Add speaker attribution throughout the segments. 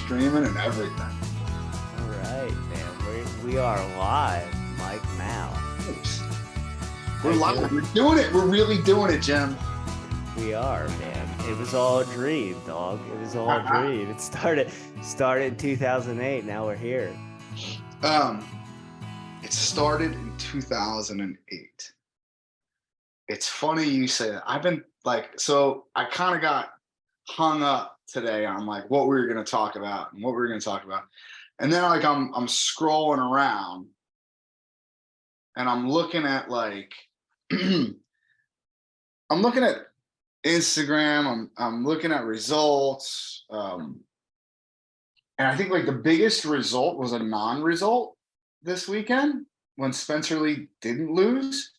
Speaker 1: streaming and everything.
Speaker 2: All right, man. We are live, Mike Mao.
Speaker 1: We're live. We're doing it. We're really doing it, Jim.
Speaker 2: We are, man. It was all a dream, dog. It was all a dream. It started in 2008. Now we're here.
Speaker 1: It started in 2008. It's funny you say that. I've been so I kind of got hung up today on what we were going to talk about, and then I'm scrolling around and I'm looking at I'm looking at Instagram. I'm looking at results, and I think the biggest result was a non-result this weekend when Spencer Lee didn't lose.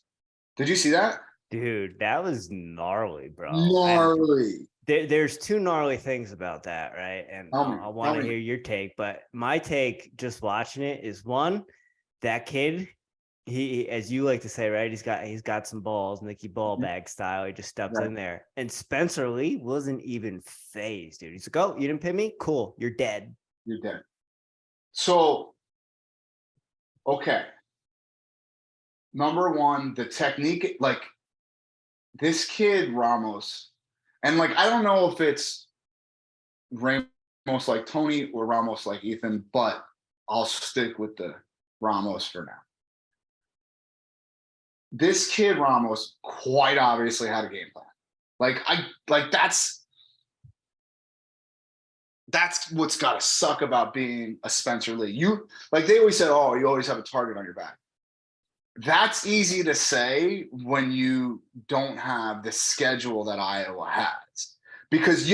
Speaker 1: Did you see that?
Speaker 2: Dude, that was gnarly, bro.
Speaker 1: Gnarly.
Speaker 2: There's two gnarly things about that, right? And I want to hear your take, but my take just watching it is one, that kid, he, as you like to say, right? He's got some balls, Nicky ball bag style. He just steps in there. And Spencer Lee wasn't even phased, dude. He's like, "Oh, you didn't pin me? Cool. You're dead.
Speaker 1: You're dead." So, okay. Number one, the technique, this kid Ramos, and I don't know if it's Ramos like Tony or Ramos like Ethan, but I'll stick with the Ramos for now. This kid Ramos quite obviously had a game plan. That's what's gotta suck about being a Spencer Lee. You they always said, "Oh, you always have a target on your back." That's easy to say when you don't have the schedule that Iowa has. Because,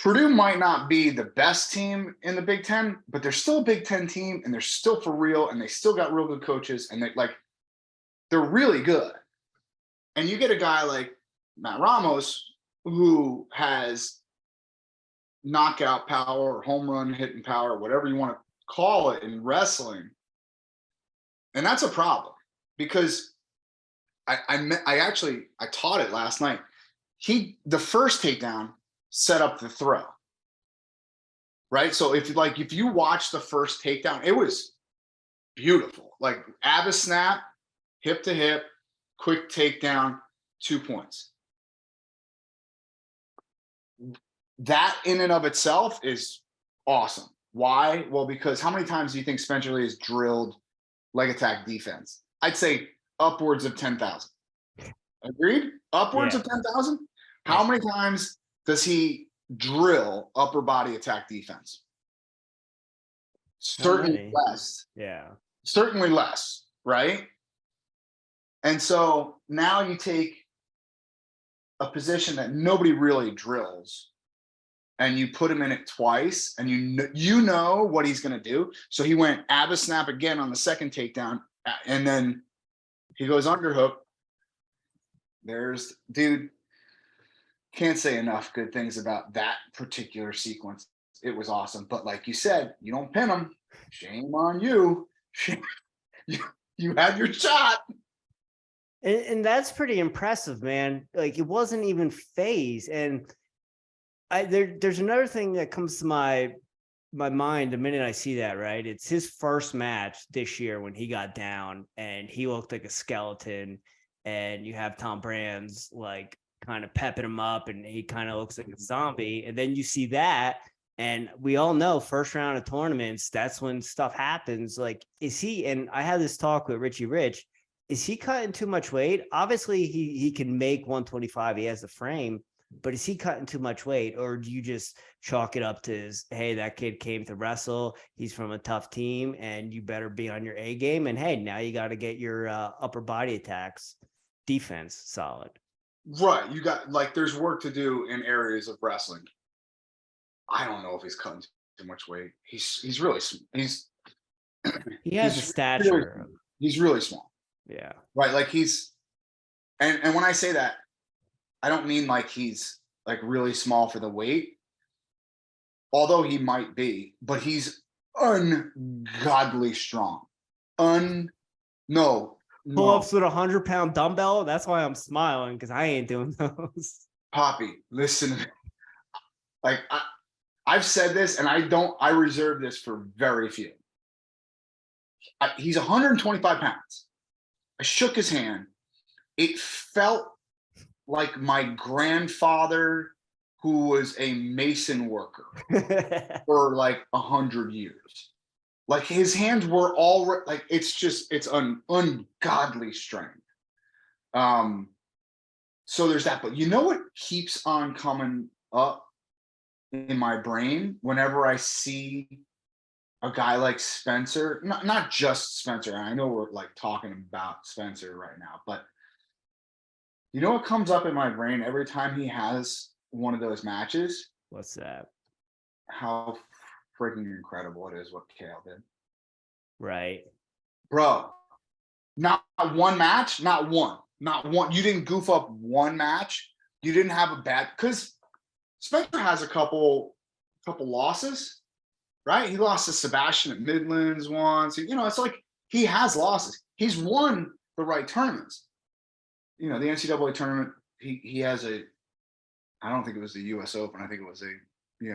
Speaker 1: Purdue might not be the best team in the Big Ten, but they're still a Big Ten team, and they're still for real, and they still got real good coaches, and they're really good. And you get a guy like Matt Ramos, who has knockout power or home run hitting power, whatever you want to call it in wrestling. And that's a problem because I taught it last night. The first takedown set up the throw, right? So if you watch the first takedown, it was beautiful. Abba snap, hip to hip, quick takedown, 2 points. That in and of itself is awesome. Why? Well, because how many times do you think Spencer Lee has drilled leg attack defense? I'd say upwards of 10,000. Agreed? Upwards of 10,000? How many times does he drill upper body attack defense? Certainly less.
Speaker 2: Yeah.
Speaker 1: Certainly less, right? And so now you take a position that nobody really drills and you put him in it twice, and you know what he's going to do. So he went Abba snap again on the second takedown, and then he goes underhook. Dude, can't say enough good things about that particular sequence. It was awesome. But like you said, you don't pin him. Shame on you. You had your shot.
Speaker 2: And that's pretty impressive, man. It wasn't even phased. And there's another thing that comes to my mind the minute I see that, right? It's his first match this year when he got down and he looked like a skeleton, and you have Tom Brands kind of pepping him up and he kind of looks like a zombie. And then you see that, and we all know first round of tournaments, that's when stuff happens. Is he, and I had this talk with Richie Rich, is he cutting too much weight? Obviously he can make 125. He has the frame. But is he cutting too much weight, or do you just chalk it up to hey, that kid came to wrestle, he's from a tough team, and you better be on your A game, and hey, now you got to get your upper body attacks defense solid.
Speaker 1: Right. You got there's work to do in areas of wrestling. I don't know if he's cutting too much weight. He
Speaker 2: has a stature.
Speaker 1: He's really small.
Speaker 2: Yeah.
Speaker 1: Right. And when I say that, I don't mean he's really small for the weight, although he might be, but he's ungodly strong.
Speaker 2: Pull-ups with 100-pound dumbbell. That's why I'm smiling, because I ain't doing those.
Speaker 1: Poppy, listen to me. I've said this, and I reserve this for very few. He's 125 pounds. I shook his hand. It felt like my grandfather, who was a mason worker for like 100 years. Like his hands were all like, it's ungodly strength. So there's that, but you know what keeps on coming up in my brain whenever I see a guy like Spencer, not just Spencer. I know we're like talking about Spencer right now, but you know what comes up in my brain every time he has one of those matches?
Speaker 2: What's that?
Speaker 1: How freaking incredible it is what Kale did.
Speaker 2: Right.
Speaker 1: Bro, not one match, not one. You didn't goof up one match. You didn't have a bad, because Spencer has a couple losses, right? He lost to Sebastian at Midlands once. You know, it's like he has losses. He's won the right tournaments. You know, the NCAA tournament, he has I don't think it was the US Open. I think it was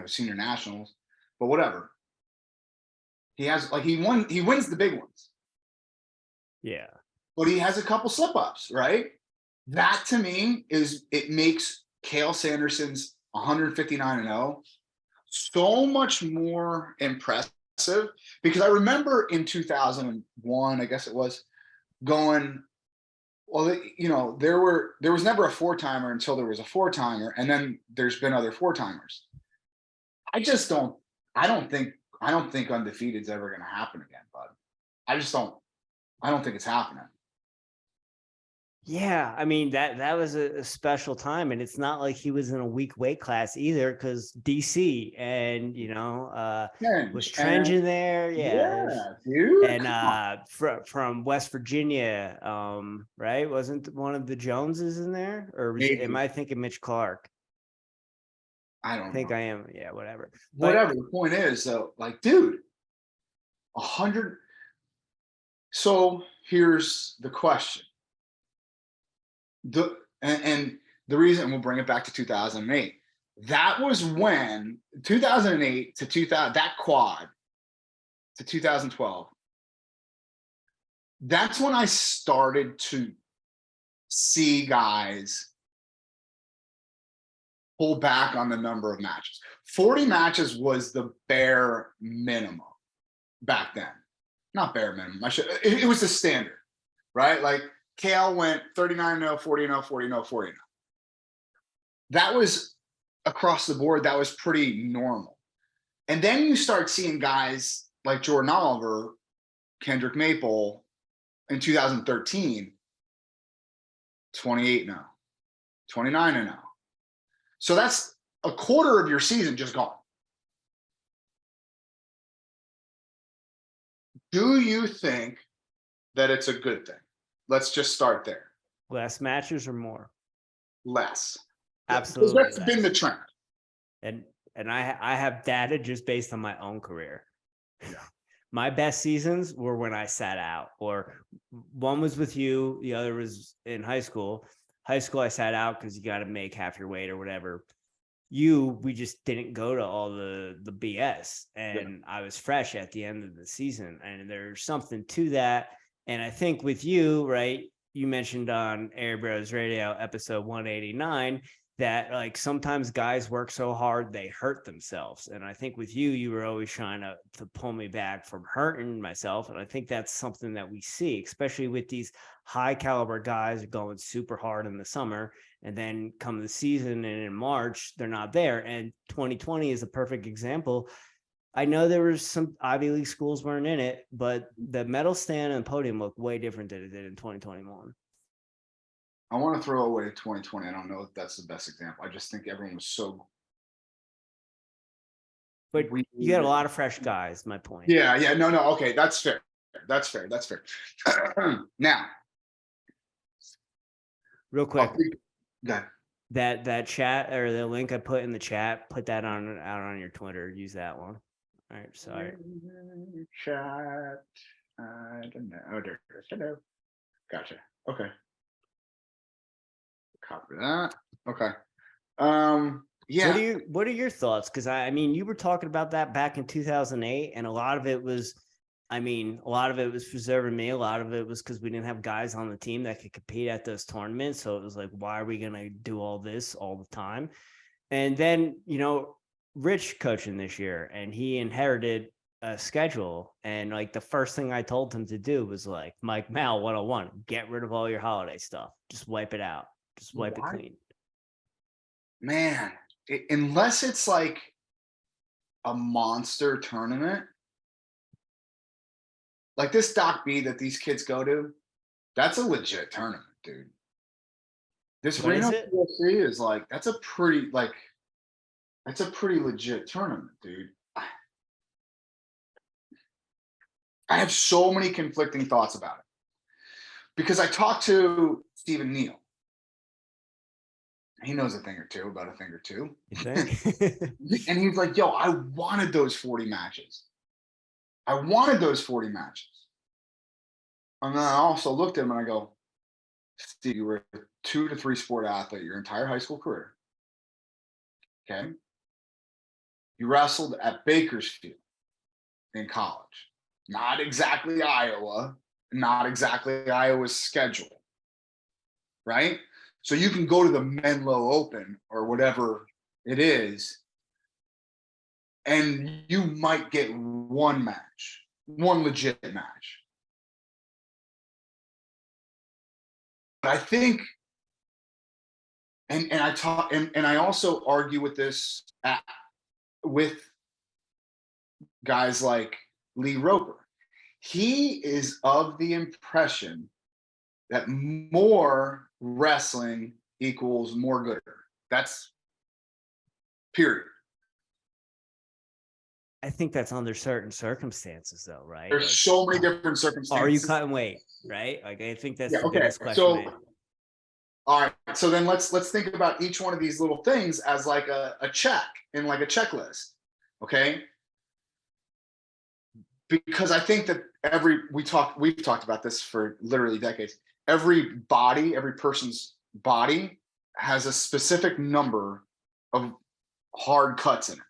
Speaker 1: senior nationals, but whatever. He has he wins the big ones.
Speaker 2: Yeah.
Speaker 1: But he has a couple slip ups, right? That to me it makes Kale Sanderson's 159-0 so much more impressive, because I remember in 2001, I guess it was, going, well, you know, there was never a four-timer until there was a four-timer, and then there's been other four-timers. I don't think undefeated's ever going to happen again, bud. I don't think it's happening.
Speaker 2: Yeah, I mean that was a special time, and it's not like he was in a weak weight class either, because DC and was Trench in there,
Speaker 1: Yeah, dude.
Speaker 2: and from West Virginia, right? Wasn't one of the Joneses in there, or am I thinking Mitch Clark?
Speaker 1: I don't
Speaker 2: think
Speaker 1: know.
Speaker 2: I am. Yeah, whatever.
Speaker 1: Whatever. The point is, though, like, dude, 100. So here's the question. And the reason, we'll bring it back to 2008. That was when 2008 to 2000, that quad to 2012. That's when I started to see guys pull back on the number of matches. 40 matches was the bare minimum back then. Not bare minimum. It was the standard, right? Like Kale went 39-0, 40-0, 40-0, 40-0. That was across the board. That was pretty normal. And then you start seeing guys like Jordan Oliver, Kendrick Maple in 2013, 28-0, 29-0. So that's a quarter of your season just gone. Do you think that it's a good thing? Let's just start there.
Speaker 2: Less matches or more?
Speaker 1: Less.
Speaker 2: Absolutely.
Speaker 1: Because that's been the trend.
Speaker 2: And I have data just based on my own career.
Speaker 1: Yeah.
Speaker 2: My best seasons were when I sat out, or one was with you, the other was in high school. High school, I sat out because you got to make half your weight or whatever. We just didn't go to all the BS, and I was fresh at the end of the season, and there's something to that. And I think with you, right, you mentioned on Airey Bros Radio episode 189 that like sometimes guys work so hard they hurt themselves, and I think with you were always trying to pull me back from hurting myself, and I think that's something that we see, especially with these high caliber guys going super hard in the summer, and then come the season and in March they're not there. And 2020 is a perfect example. I know there was some Ivy League schools weren't in it, but the medal stand and podium looked way different than it did in 2021.
Speaker 1: I want to throw away 2020. I don't know if that's the best example. I just think everyone was so.
Speaker 2: But you had a lot of fresh guys, my point.
Speaker 1: Yeah. No. Okay. That's fair. Now.
Speaker 2: Real quick.
Speaker 1: Go ahead.
Speaker 2: That chat or the link I put in the chat, put that out on your Twitter. Use that one. All right. Sorry.
Speaker 1: Chat. I don't know. Oh, there it is. Hello. Gotcha. Okay. Copy that. Okay. Yeah.
Speaker 2: What are your thoughts? Because I mean, you were talking about that back in 2008, and a lot of it was, I mean, a lot of it was preserving me. A lot of it was because we didn't have guys on the team that could compete at those tournaments. So it was like, why are we gonna do all this all the time? And then, Rich coaching this year, and he inherited a schedule. And like the first thing I told him to do was like, Mike Mal 101, get rid of all your holiday stuff. Just wipe it out. Just wipe it
Speaker 1: Why?
Speaker 2: clean.
Speaker 1: Man, unless it's like a monster tournament, like this Doc B that these kids go to, that's a legit tournament, dude. This
Speaker 2: What is
Speaker 1: Reno
Speaker 2: it?
Speaker 1: PLC is like, that's a pretty legit tournament, dude. I have so many conflicting thoughts about it because I talked to Stephen Neal. He knows a thing or two about a thing or two.
Speaker 2: You think?
Speaker 1: And he's like, yo, I wanted those 40 matches. I wanted those 40 matches. And then I also looked at him and I go, Steve, you were a 2 to 3 sport athlete your entire high school career. Okay. You wrestled at Bakersfield in college. Not exactly Iowa, not exactly Iowa's schedule. Right? So you can go to the Menlo Open or whatever it is, and you might get one match, one legit match. But I think, and I talk, and I also argue with this with guys like Lee Roper. He is of the impression that more wrestling equals more gooder. That's period.
Speaker 2: I think that's under certain circumstances, though, right?
Speaker 1: There's
Speaker 2: Like,
Speaker 1: so many different circumstances.
Speaker 2: are you cutting weight, right? Like, I think that's
Speaker 1: Yeah,
Speaker 2: the
Speaker 1: okay.
Speaker 2: biggest question.
Speaker 1: So, all right. So then let's think about each one of these little things as like a check in like a checklist. Okay. Because I think that we've talked about this for literally decades. Every person's body has a specific number of hard cuts in it.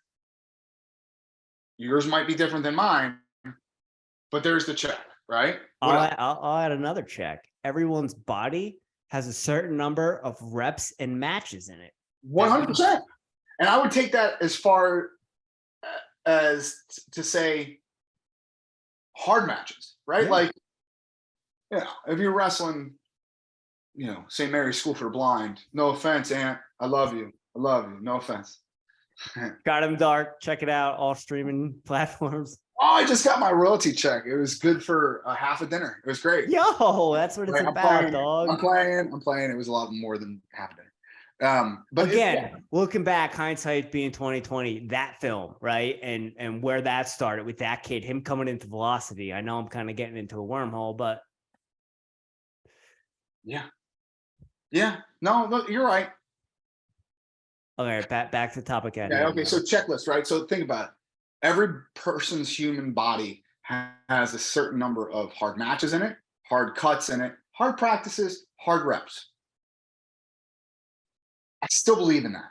Speaker 1: Yours might be different than mine, but there's the check, right?
Speaker 2: I'll add another check. Everyone's body has a certain number of reps and matches in it.
Speaker 1: 100%. And I would take that as far as to say hard matches, right?
Speaker 2: Yeah.
Speaker 1: Like, if you're wrestling, St. Mary's School for the Blind, no offense, Aunt, I love you. No offense.
Speaker 2: Got him dark. Check it out. All streaming platforms.
Speaker 1: Oh, I just got my royalty check. It was good for a half a dinner. It was great.
Speaker 2: Yo, that's what it's about, dog.
Speaker 1: I'm playing. It was a lot more than half a dinner. But
Speaker 2: again, looking back, hindsight being 2020, that film, right? And where that started with that kid, him coming into Velocity. I know I'm kind of getting into a wormhole, but
Speaker 1: yeah. No, you're right.
Speaker 2: Okay, back to the topic at
Speaker 1: hand. Okay, so checklist, right? So think about it. Every person's human body has a certain number of hard matches in it, hard cuts in it, hard practices, hard reps. I still believe in that.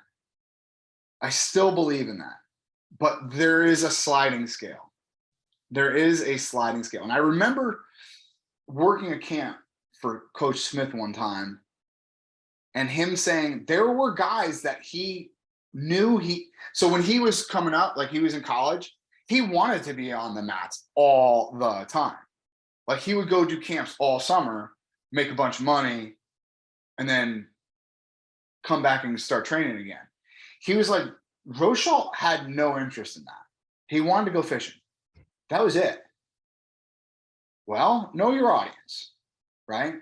Speaker 1: But there is a sliding scale. And I remember working a camp for Coach Smith one time and him saying there were guys that he knew so when he was coming up, like he was in college, he wanted to be on the mats all the time. Like he would go do camps all summer, make a bunch of money, and then come back and start training again. He was like, Rochelle had no interest in that. He wanted to go fishing. That was it. Well, know your audience, right?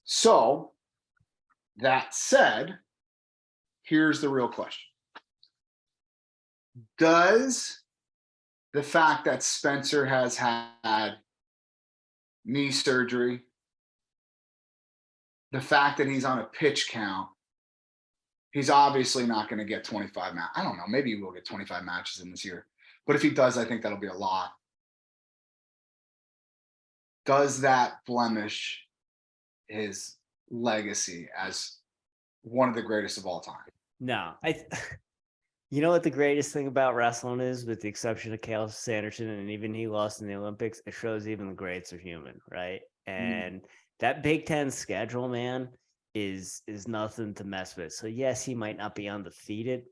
Speaker 1: So that said, here's the real question. Does the fact that Spencer has had knee surgery, the fact that he's on a pitch count, he's obviously not going to get 25 matches. I don't know. Maybe he will get 25 matches in this year. But if he does, I think that'll be a lot. Does that blemish his legacy as one of the greatest of all time?
Speaker 2: No, you know what the greatest thing about wrestling is, with the exception of Cale Sanderson, and even he lost in the Olympics, it shows even the greats are human, right? And that Big Ten schedule, man, is nothing to mess with. So yes, he might not be undefeated,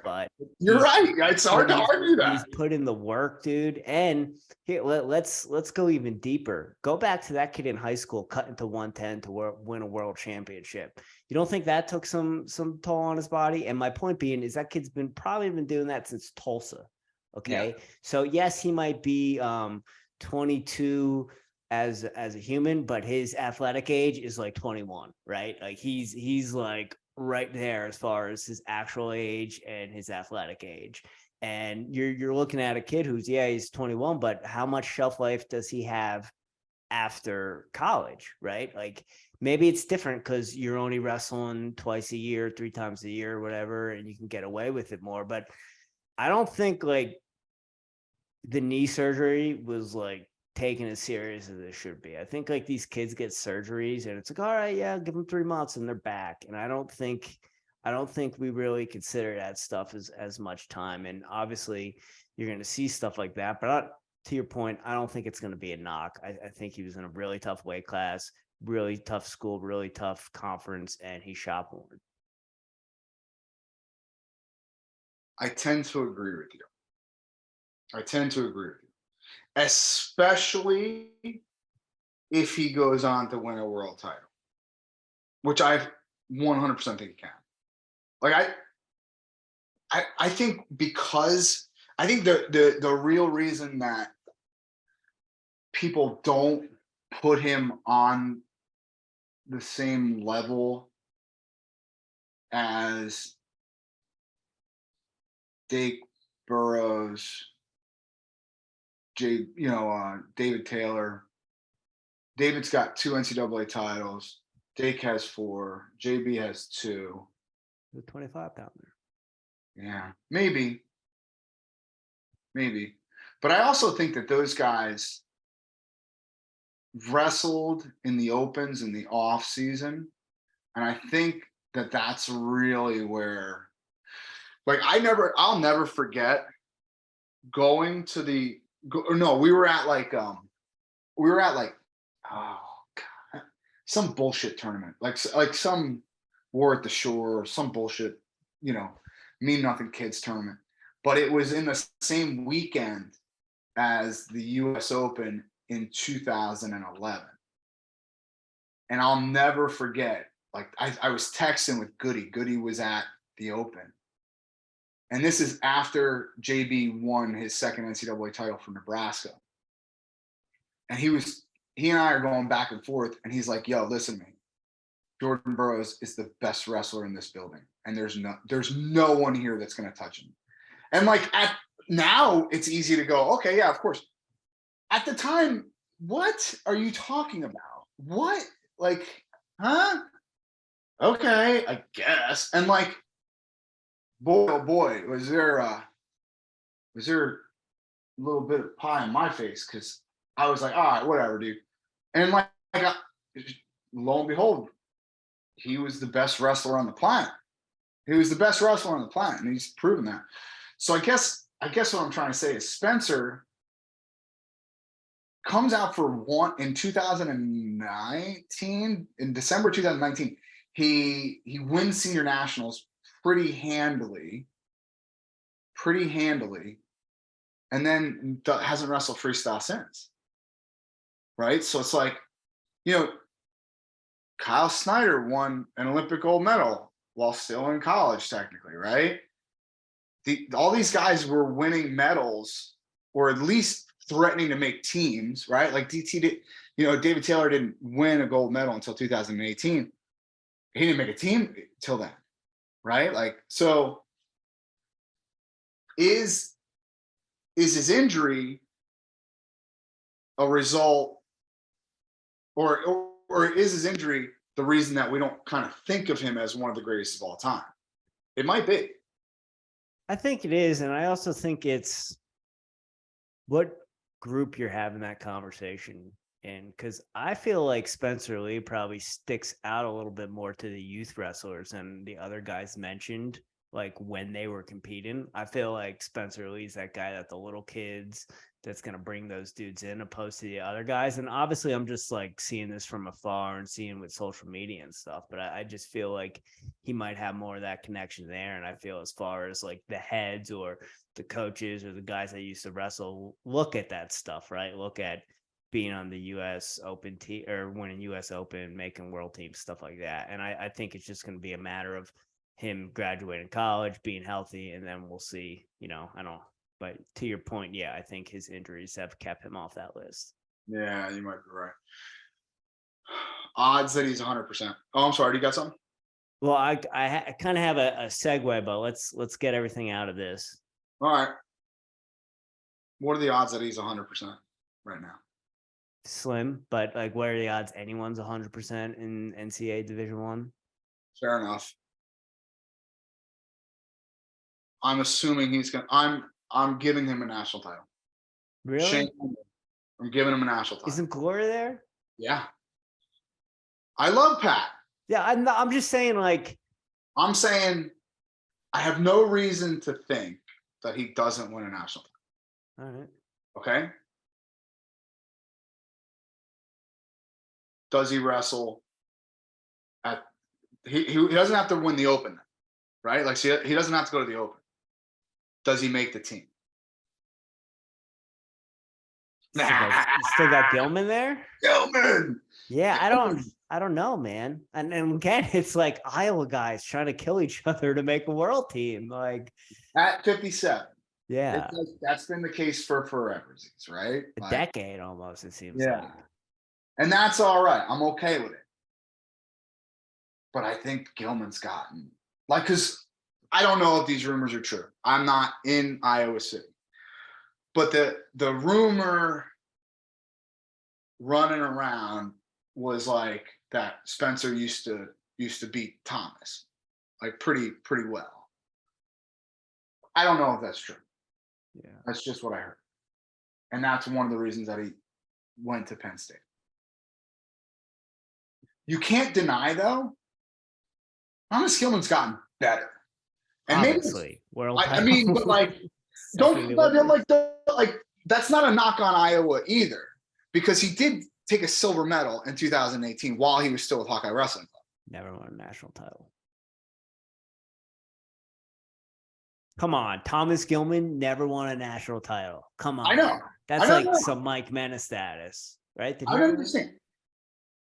Speaker 2: but
Speaker 1: You're right. It's hard to argue
Speaker 2: he's
Speaker 1: that.
Speaker 2: put in the work, dude. And here, let's go even deeper. Go back to that kid in high school cutting to 110 to win a world championship. You don't think that took some toll on his body? And my point being is that kid's probably been doing that since Tulsa. Okay. Yeah. So yes, he might be 22 as a human, but his athletic age is like 21, right? Like he's like right there as far as his actual age and his athletic age. And you're looking at a kid who's, he's 21, but how much shelf life does he have after college, right? Like maybe it's different because you're only wrestling twice a year, 3 times a year, whatever, and you can get away with it more. But I don't think like the knee surgery was like taken as serious as it should be. I think like these kids get surgeries and it's like, all right, yeah, give them 3 months and they're back. And I don't think we really consider that stuff as much time. And obviously you're going to see stuff like that, but to your point, I don't think it's going to be a knock. I think he was in a really tough weight class, really tough school, really tough conference, and he shot more.
Speaker 1: I tend to agree with you. Especially if he goes on to win a world title, which I 100% think he can. Like I think, because I think the real reason that people don't put him on the same level as Dake Burrows, David Taylor. David's got 2 NCAA titles. Dake has 4. JB has 2.
Speaker 2: The 25 pounder.
Speaker 1: Yeah, maybe. But I also think that those guys wrestled in the opens in the off season, and I think that that's really where, like, I'll never forget going to we were at like oh god, some bullshit tournament, like some War at the Shore or some bullshit, mean nothing kids tournament, but it was in the same weekend as the US Open in 2011. And I'll never forget, like I was texting with Goody. Goody was at the Open. And this is after JB won his second NCAA title for Nebraska. And he and I are going back and forth, and he's like, yo, listen to me. Jordan Burroughs is the best wrestler in this building. And there's no one here that's going to touch him. And like now it's easy to go, okay, yeah, of course. At the time, what are you talking about? What? Like, huh? Okay, I guess. And like, boy, oh boy, was there a little bit of pie in my face, because I was like, all right, whatever, dude. And like lo and behold, he was the best wrestler on the planet. And he's proven that. So I guess what I'm trying to say is Spencer comes out for one in 2019, in December 2019. He wins senior nationals pretty handily, and then hasn't wrestled freestyle since. Right? So it's like, Kyle Snyder won an Olympic gold medal while still in college, technically, right? All these guys were winning medals, or at least threatening to make teams, right? Like DT did, David Taylor didn't win a gold medal until 2018. He didn't make a team till then, right? Like, so is his injury a result, or is his injury the reason that we don't kind of think of him as one of the greatest of all time? It might be.
Speaker 2: I think it is. And I also think it's what group you're having that conversation And because I feel like Spencer Lee probably sticks out a little bit more to the youth wrestlers and the other guys mentioned, like when they were competing. I feel like Spencer Lee's that guy that the little kids that's going to bring those dudes in opposed to the other guys. And obviously, I'm just like seeing this from afar and seeing with social media and stuff. But I just feel like he might have more of that connection there. And I feel as far as like the heads or the coaches or the guys that used to wrestle look at that stuff, right? Look at being on the US Open team or winning US Open, making world teams, stuff like that. And I think it's just going to be a matter of him graduating college, being healthy, and then we'll see, I don't, but to your point, yeah, I think his injuries have kept him off that list.
Speaker 1: Yeah, you might be right. Odds that he's 100%. Oh, I'm sorry. Do you got something?
Speaker 2: Well, I kind of have a segue, but let's get everything out of this.
Speaker 1: All right. What are the odds that he's 100% right now?
Speaker 2: Slim, but like, what are the odds anyone's 100% in NCAA Division One?
Speaker 1: Fair enough. I'm assuming he's gonna. I'm giving him a national title.
Speaker 2: Really?
Speaker 1: Shane, I'm giving him a national title.
Speaker 2: Isn't Glory there?
Speaker 1: Yeah. I love Pat.
Speaker 2: Yeah, I'm just saying, like,
Speaker 1: I'm saying I have no reason to think that he doesn't win a national title.
Speaker 2: all right.
Speaker 1: Okay. Does he wrestle at he doesn't have to win the Open, right? Like, see, he doesn't have to go to the Open. Does he make the team?
Speaker 2: Still got Gilman there?
Speaker 1: Gilman.
Speaker 2: Yeah, I don't know, man. And again, it's like Iowa guys trying to kill each other to make a world team. Like
Speaker 1: At 57.
Speaker 2: Yeah.
Speaker 1: That's been the case for forever, right?
Speaker 2: A decade almost, it seems
Speaker 1: yeah.
Speaker 2: like.
Speaker 1: And that's all right. I'm okay with it. But I think Gilman's gotten because I don't know if these rumors are true. I'm not in Iowa City. But the rumor running around was like that Spencer used to beat Thomas like pretty well. I don't know if that's true.
Speaker 2: Yeah.
Speaker 1: That's just what I heard. And that's one of the reasons that he went to Penn State. You can't deny, though, Thomas Gilman's gotten better. And
Speaker 2: obviously, world
Speaker 1: I mean, but like, like that's not a knock on Iowa either, because he did take a silver medal in 2018 while he was still with Hawkeye Wrestling Club.
Speaker 2: Never won a national title. Come on, Thomas Gilman never won a national title. Come on,
Speaker 1: I know.
Speaker 2: That's like some Mike Menace status, right?
Speaker 1: I understand.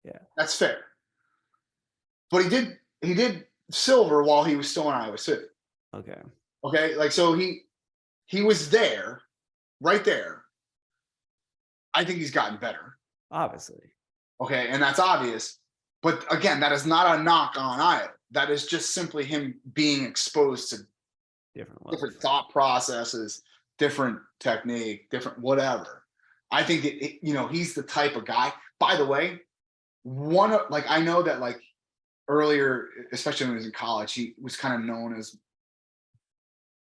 Speaker 2: Yeah,
Speaker 1: that's fair. But he did silver while he was still in Iowa City. Okay, like so he was there, right there. I think he's gotten better.
Speaker 2: Obviously.
Speaker 1: Okay, and that's obvious. But again, that is not a knock on Iowa. That is just simply him being exposed to different thought processes, different technique, different whatever. I think he's the type of guy. By the way, I know that like earlier, especially when he was in college, he was kind of known as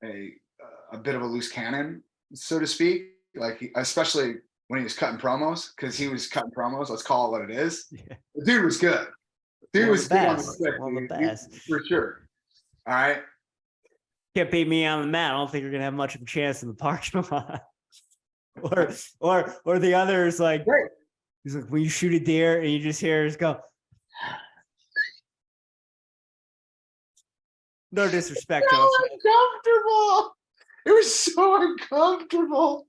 Speaker 1: a bit of a loose cannon, so to speak. Like especially when he was cutting promos, because he was cutting promos. Let's call it what it is. Yeah. The dude was good. Dude was good on the stick,
Speaker 2: one of the best
Speaker 1: for sure. All right.
Speaker 2: Can't beat me on the mat. I don't think you're gonna have much of a chance in the parking lot. or the others like
Speaker 1: right.
Speaker 2: He's like when you shoot a deer and you just hear it go. No disrespect.
Speaker 1: So uncomfortable. It was so uncomfortable.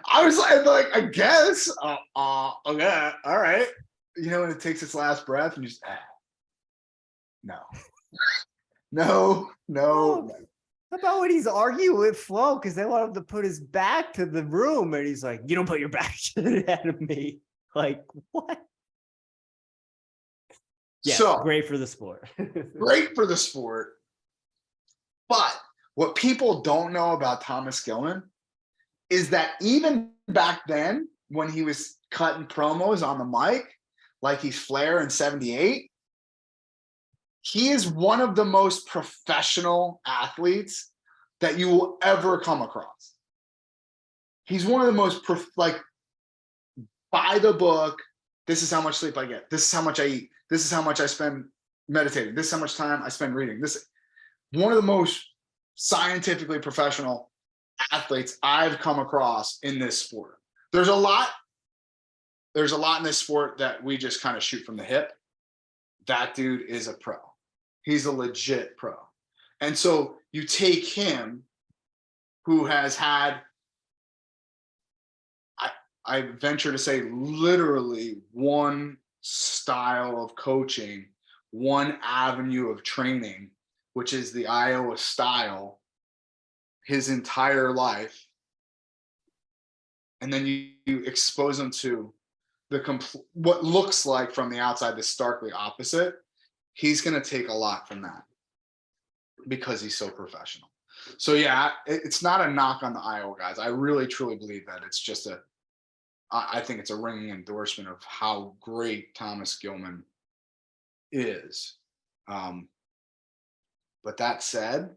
Speaker 1: I was like I guess. Okay, all right. When it takes its last breath and just no.
Speaker 2: How about when he's arguing with Flo because they want him to put his back to the room and he's like, "You don't put your back to the head of me." Like what? Yeah, so great for the sport.
Speaker 1: Great for the sport. But what people don't know about Thomas Gilman is that even back then, when he was cutting promos on the mic, like he's Flair in 78, he is one of the most professional athletes that you will ever come across. He's one of the most by the book. This is how much sleep I get. This is how much I eat. This is how much I spend meditating. This is how much time I spend reading. This one of the most scientifically professional athletes I've come across in this sport. There's a lot in this sport that we just kind of shoot from the hip. That dude is a pro. He's a legit pro. And so you take him, who has had, I venture to say, literally one style of coaching, one avenue of training, which is the Iowa style, his entire life. And then you expose him to what looks like from the outside the starkly opposite. He's going to take a lot from that because he's so professional. So yeah, it's not a knock on the Iowa guys. I really truly believe that it's just I think it's a ringing endorsement of how great Thomas Gilman is. But that said,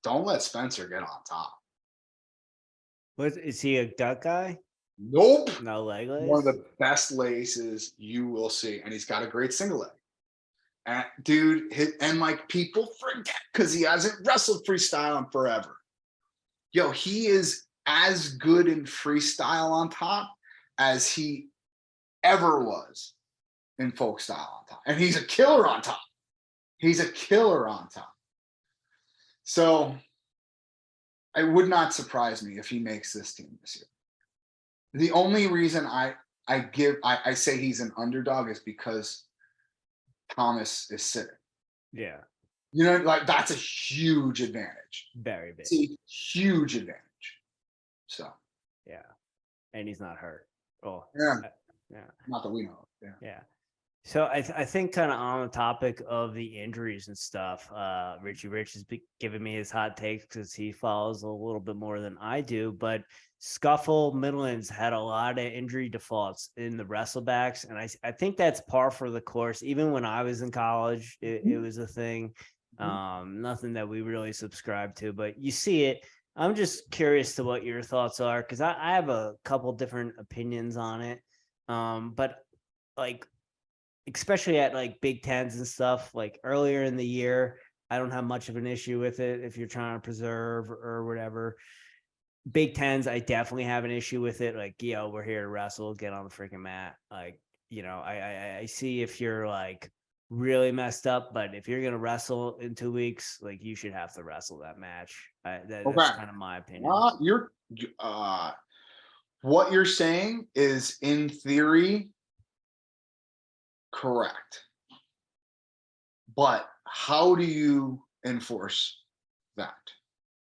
Speaker 1: don't let Spencer get on top.
Speaker 2: What is he, a gut guy?
Speaker 1: Nope.
Speaker 2: No leg lace?
Speaker 1: One of the best laces you will see. And he's got a great single leg. And dude, and like people forget because he hasn't wrestled freestyle in forever. Yo, he is as good in freestyle on top as he ever was in folk style on top. And he's a killer on top. He's a killer on top. So it would not surprise me if he makes this team this year. The only reason I say he's an underdog is because Thomas is sitting.
Speaker 2: Yeah.
Speaker 1: You know, like that's a huge advantage.
Speaker 2: Very big.
Speaker 1: It's a huge advantage. So
Speaker 2: yeah. And he's not hurt. Oh
Speaker 1: yeah.
Speaker 2: Yeah.
Speaker 1: Not that we know of. Yeah.
Speaker 2: Yeah. So I think kind of on the topic of the injuries and stuff, Richie Rich has giving me his hot takes because he follows a little bit more than I do. But Scuffle Midlands had a lot of injury defaults in the wrestlebacks, and I think that's par for the course. Even when I was in college, it was a thing. Nothing that we really subscribe to, but you see it. I'm just curious to what your thoughts are because I have a couple different opinions on it. But like, especially at like Big Tens and stuff, like earlier in the year, I don't have much of an issue with it if you're trying to preserve or whatever. Big Tens, I definitely have an issue with it. Like, yo, we're here to wrestle, get on the freaking mat. Like, you know, I see if you're like really messed up, but if you're gonna wrestle in 2 weeks, like you should have to wrestle that match. That's kind of my opinion.
Speaker 1: What you're saying is in theory correct, but how do you enforce that?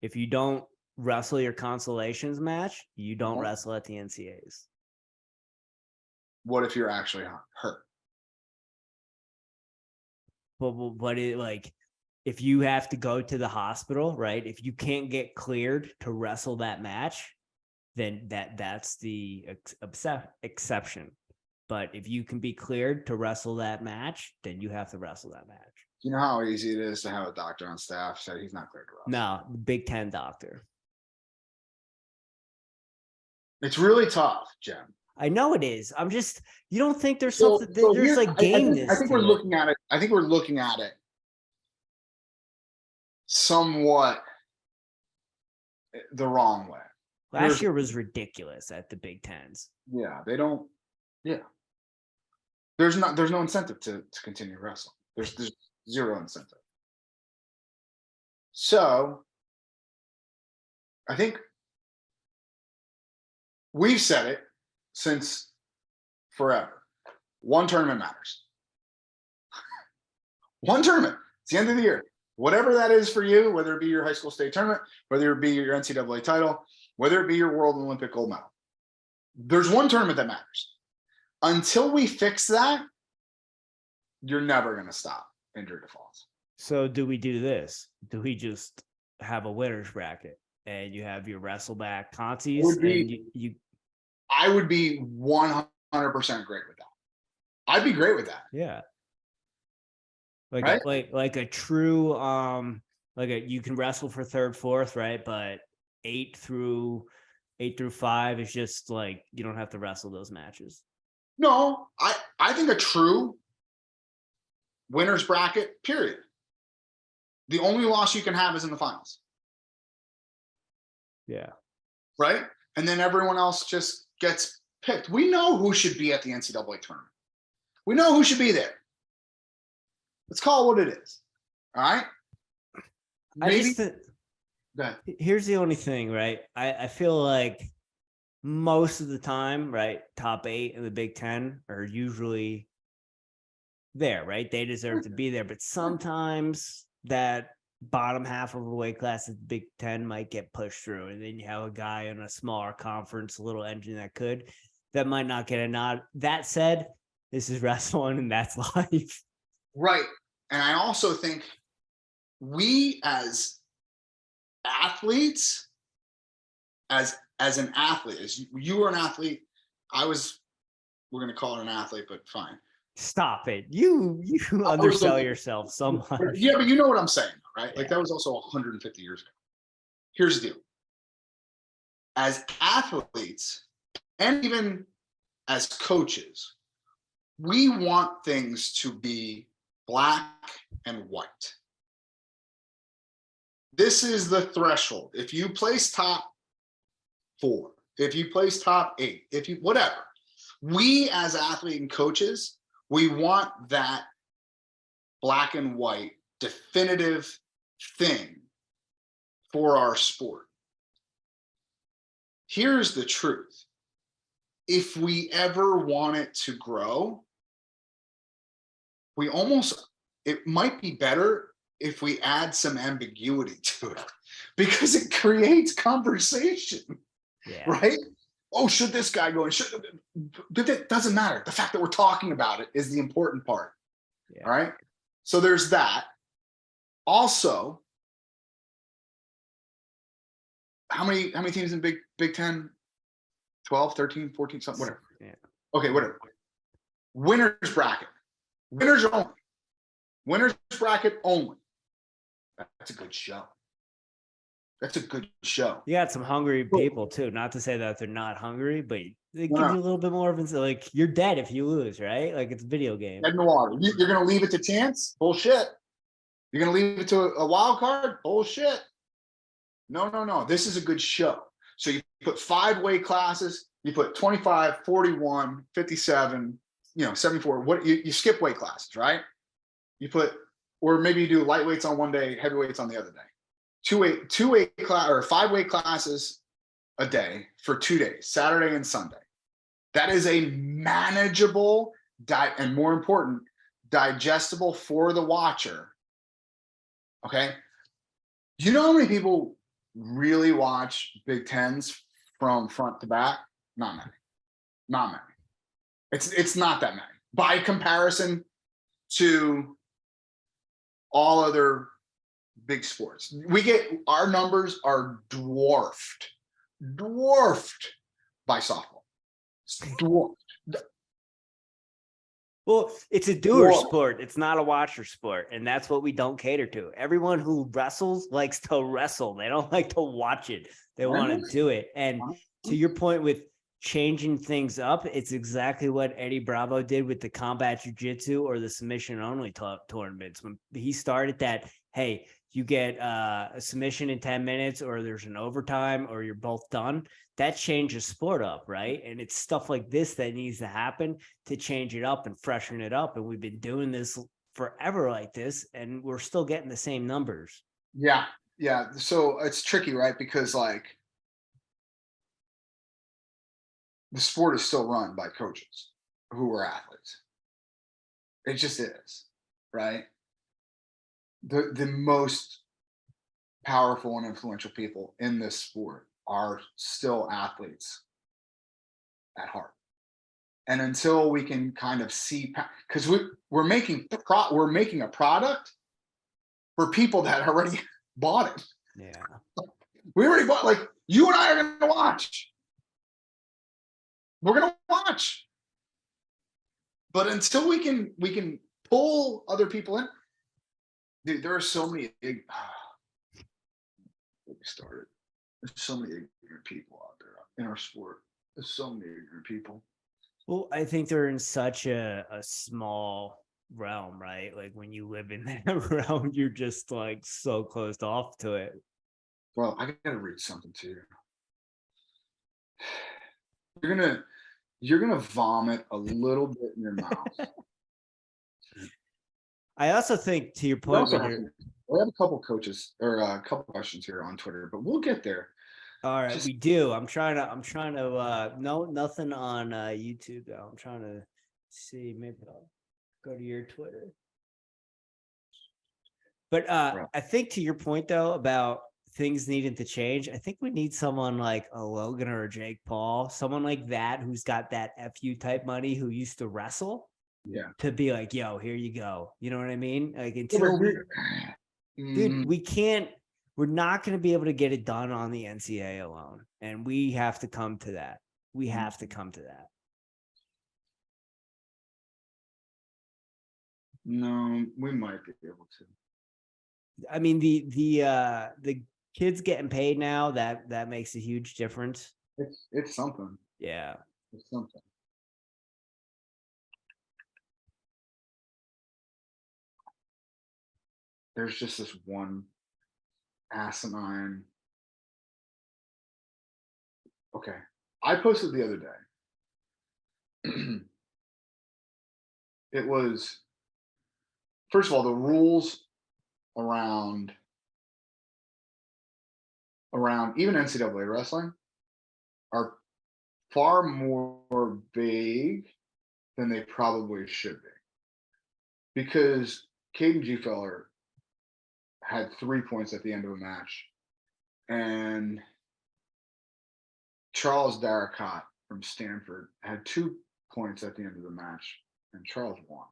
Speaker 2: If you don't wrestle your consolations match, you don't wrestle at the NCAs.
Speaker 1: What if you're actually hurt?
Speaker 2: But it, like, if you have to go to the hospital, right? If you can't get cleared to wrestle that match, then that's the exception. But if you can be cleared to wrestle that match, then you have to wrestle that match.
Speaker 1: You know how easy it is to have a doctor on staff say he's not cleared to wrestle?
Speaker 2: No, Big Ten doctor.
Speaker 1: It's really tough, Jim.
Speaker 2: I know it is. I'm just, you don't think there's something, there's like gameness.
Speaker 1: I think we're looking at it. I think we're looking at it somewhat the wrong way.
Speaker 2: Last year was ridiculous at the Big Tens.
Speaker 1: Yeah, they don't. Yeah, there's no incentive to continue wrestling. There's zero incentive. So I think we've said it since forever. One tournament matters. One tournament. It's the end of the year. Whatever that is for you, whether it be your high school state tournament, whether it be your NCAA title, whether it be your World Olympic gold medal. There's one tournament that matters. Until we fix that, you're never going to stop injury defaults.
Speaker 2: So do we do this? Do we just have a winner's bracket and you have your wrestleback contees?
Speaker 1: I would be 100% great with that. I'd be great with that.
Speaker 2: Yeah. Like a true you can wrestle for third, fourth, right? But 8 through 8 through 5 is just like you don't have to wrestle those matches.
Speaker 1: No, I think a true winner's bracket, period. The only loss you can have is in the finals.
Speaker 2: Yeah.
Speaker 1: Right? And then everyone else just gets picked. We know who should be at the NCAA tournament. We know who should be there. Let's call it what it is. All right? Maybe.
Speaker 2: Here's the only thing, right? I feel like most of the time, right, top 8 in the Big Ten are usually there, right? They deserve to be there. But sometimes that bottom half of a weight class of the Big Ten might get pushed through. And then you have a guy in a smaller conference, a little engine that might not get a nod. That said, this is wrestling and that's life.
Speaker 1: Right. And I also think we as athletes, as an athlete, as you were an athlete, we're going to call it an athlete, but fine.
Speaker 2: Stop it. You undersell yourself so much.
Speaker 1: Yeah, but you know what I'm saying, right?
Speaker 2: Yeah.
Speaker 1: Like that was also 150 years ago. Here's the deal. As athletes, and even as coaches, we want things to be black and white. This is the threshold. If you place top 4, if you place top 8, if you whatever, we as athletes and coaches, we want that black and white definitive thing for our sport. Here's the truth. If we ever want it to grow, it might be better if we add some ambiguity to it, because it creates conversation, right? Oh, should this guy go? But it doesn't matter. The fact that we're talking about it is the important part. All right. So there's that. Also, how many teams in Big Ten? 12, 13, 14, something, whatever.
Speaker 2: Yeah.
Speaker 1: Okay, whatever. Winners bracket. Winners only. Winners bracket only. That's a good show. That's a good show.
Speaker 2: You got some hungry people too. Not to say that they're not hungry, but they give you a little bit more of like you're dead if you lose, right? Like it's a video game.
Speaker 1: Dead in the water. You're going to leave it to chance? Bullshit. You're going to leave it to a wild card? Bullshit. No. This is a good show. So you put 5 weight classes. You put 25, 41, 57, 74. What you skip weight classes, right? You put, or maybe you do lightweights on one day, heavyweights on the other day. 5 weight classes a day for 2 days, Saturday and Sunday. That is a manageable diet, and more important, digestible for the watcher. Okay. Do you know how many people really watch Big Tens from front to back? Not many. It's not that many by comparison to all other big sports. Our numbers are dwarfed by softball. It's dwarfed.
Speaker 2: Well, it's a doer sport. It's not a watcher sport. And that's what we don't cater to. Everyone who wrestles likes to wrestle. They don't like to watch it. They want to do it. And to your point with changing things up, it's exactly what Eddie Bravo did with the combat jiu-jitsu or the submission only tournaments. When he started that, hey, you get a submission in 10 minutes or there's an overtime or you're both done. That changes sport up, right? And it's stuff like this that needs to happen to change it up and freshen it up. And we've been doing this forever like this, and we're still getting the same numbers.
Speaker 1: Yeah. So it's tricky, right? Because like the sport is still run by coaches who are athletes. It just is, right? The most powerful and influential people in this sport are still athletes at heart. And until we can kind of see, because we're making a product for people that already bought it.
Speaker 2: Yeah.
Speaker 1: We already bought, like you and I are going to watch. We're going to watch. But until we can pull other people in, dude, there are so many There's so many ignorant people out there. in our sport. There's so many ignorant people.
Speaker 2: Well, I think they're in such a small realm, right? Like when you live in that realm, you're just like so closed off to it.
Speaker 1: Well, I gotta read something to you. You're gonna vomit a little bit in your mouth.
Speaker 2: I also think, to your
Speaker 1: We
Speaker 2: point,
Speaker 1: also
Speaker 2: when
Speaker 1: have,
Speaker 2: you're
Speaker 1: we have a couple coaches or a couple questions here on Twitter, but we'll get there.
Speaker 2: all right,
Speaker 1: Just
Speaker 2: we do. I'm trying to no, nothing on YouTube though. I'm trying to see, maybe I'll go to your Twitter. But
Speaker 1: Right.
Speaker 2: I think, to your point though about things needing to change, I think we need someone like a Logan or a Jake Paul, someone like that who's got that FU type money, who used to wrestle,
Speaker 1: Yeah.
Speaker 2: to be like, yo, here you go. You know what I mean? Like,
Speaker 1: Yeah,
Speaker 2: until we, dude,
Speaker 1: Mhm.
Speaker 2: we can't, we're not going to be able to get it done on the NCAA alone. And we have to come to that. We have to come to that.
Speaker 1: No, we might be able to.
Speaker 2: I mean, the kids getting paid now, that makes a huge difference.
Speaker 1: It's something.
Speaker 2: Yeah.
Speaker 1: It's something. There's just this one asinine. Okay. I posted the other day. It was, first of all, the rules around even NCAA wrestling are far more vague than they probably should be. Because Caden G. Feller had 3 points at the end of a match, and Charles Darricott from Stanford had 2 points at the end of the match, and Charles won.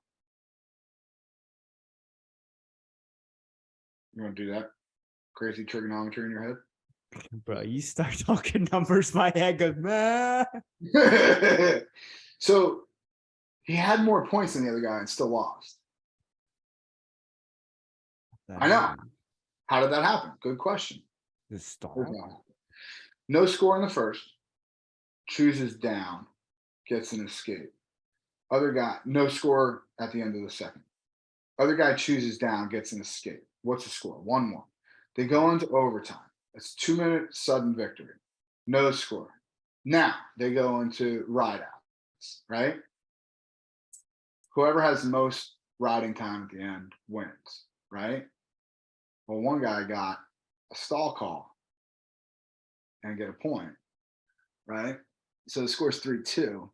Speaker 1: You want to do that? Crazy trigonometry in your
Speaker 2: Bro, you start talking numbers, my head goes, man.
Speaker 1: head? So he had more points than the other guy and still lost. I know. How did that happen? Good question.
Speaker 2: The stall.
Speaker 1: No score in the first, chooses down, gets an escape. Other guy, no score at the end of the second. Other guy chooses down, gets an escape. What's the score? 1-1. They go into overtime. It's 2-minute sudden victory. No score. Now they go into ride outs, right? Whoever has the most riding time at the end wins, right? Well, one guy got a stall call and get a point, right? So the score's 3-2.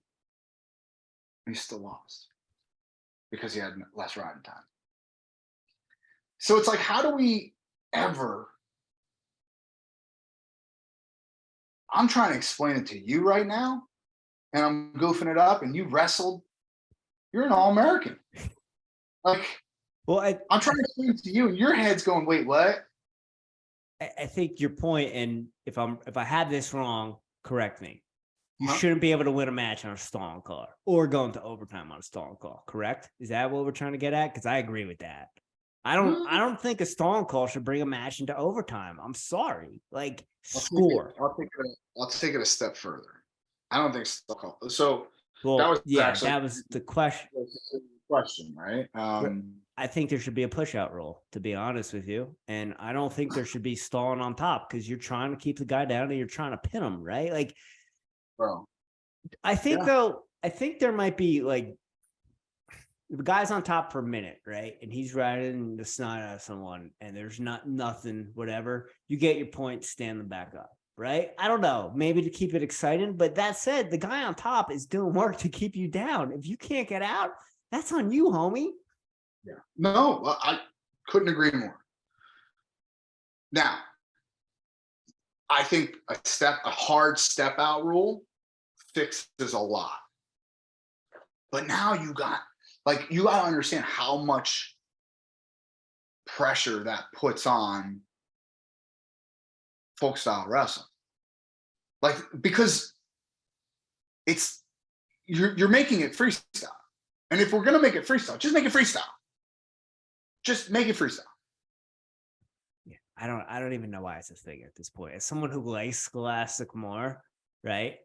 Speaker 1: He still lost because he had less riding time. So it's like, how do we ever? I'm trying to explain it to you right now, and I'm goofing it up, and you wrestled. You're an All-American. Like,
Speaker 2: Well,
Speaker 1: I'm trying to explain it to you, and your head's going, wait, what?
Speaker 2: I think your point, and if I had this wrong, correct me. You
Speaker 1: Huh?
Speaker 2: shouldn't be able to win a match on a stalling call or go into overtime on a stalling call, correct? Is that what we're trying to get at? Because I agree with that. I don't think a stalling call should bring a match into overtime. I'm sorry. Like, score.
Speaker 1: I'll take it a step further. I don't think stall call. So
Speaker 2: Well,
Speaker 1: that was actually
Speaker 2: that was the question.
Speaker 1: Right?
Speaker 2: I think there should be a push out rule, to be honest with you. And I don't think there should be stalling on top, because you're trying to keep the guy down and you're trying to pin him, right? Like,
Speaker 1: bro.
Speaker 2: I think
Speaker 1: Yeah.
Speaker 2: though, I think there might be like, the guy's on top for a minute, right? And he's riding the snot out of someone, and there's nothing, whatever. You get your point, stand them back up, right? I don't know, maybe to keep it exciting. But that said, the guy on top is doing work to keep you down. If you can't get out, that's on you, homie.
Speaker 1: Yeah. No, I couldn't agree more. Now, I think a hard step out rule fixes a lot. But now you got to understand how much pressure that puts on folk style wrestling. Like, because you're making it freestyle. And if we're gonna make it freestyle, just make it freestyle. Just make it freestyle.
Speaker 2: Yeah, I don't even know why it's a thing at this point. As someone who likes Scholastic more, right?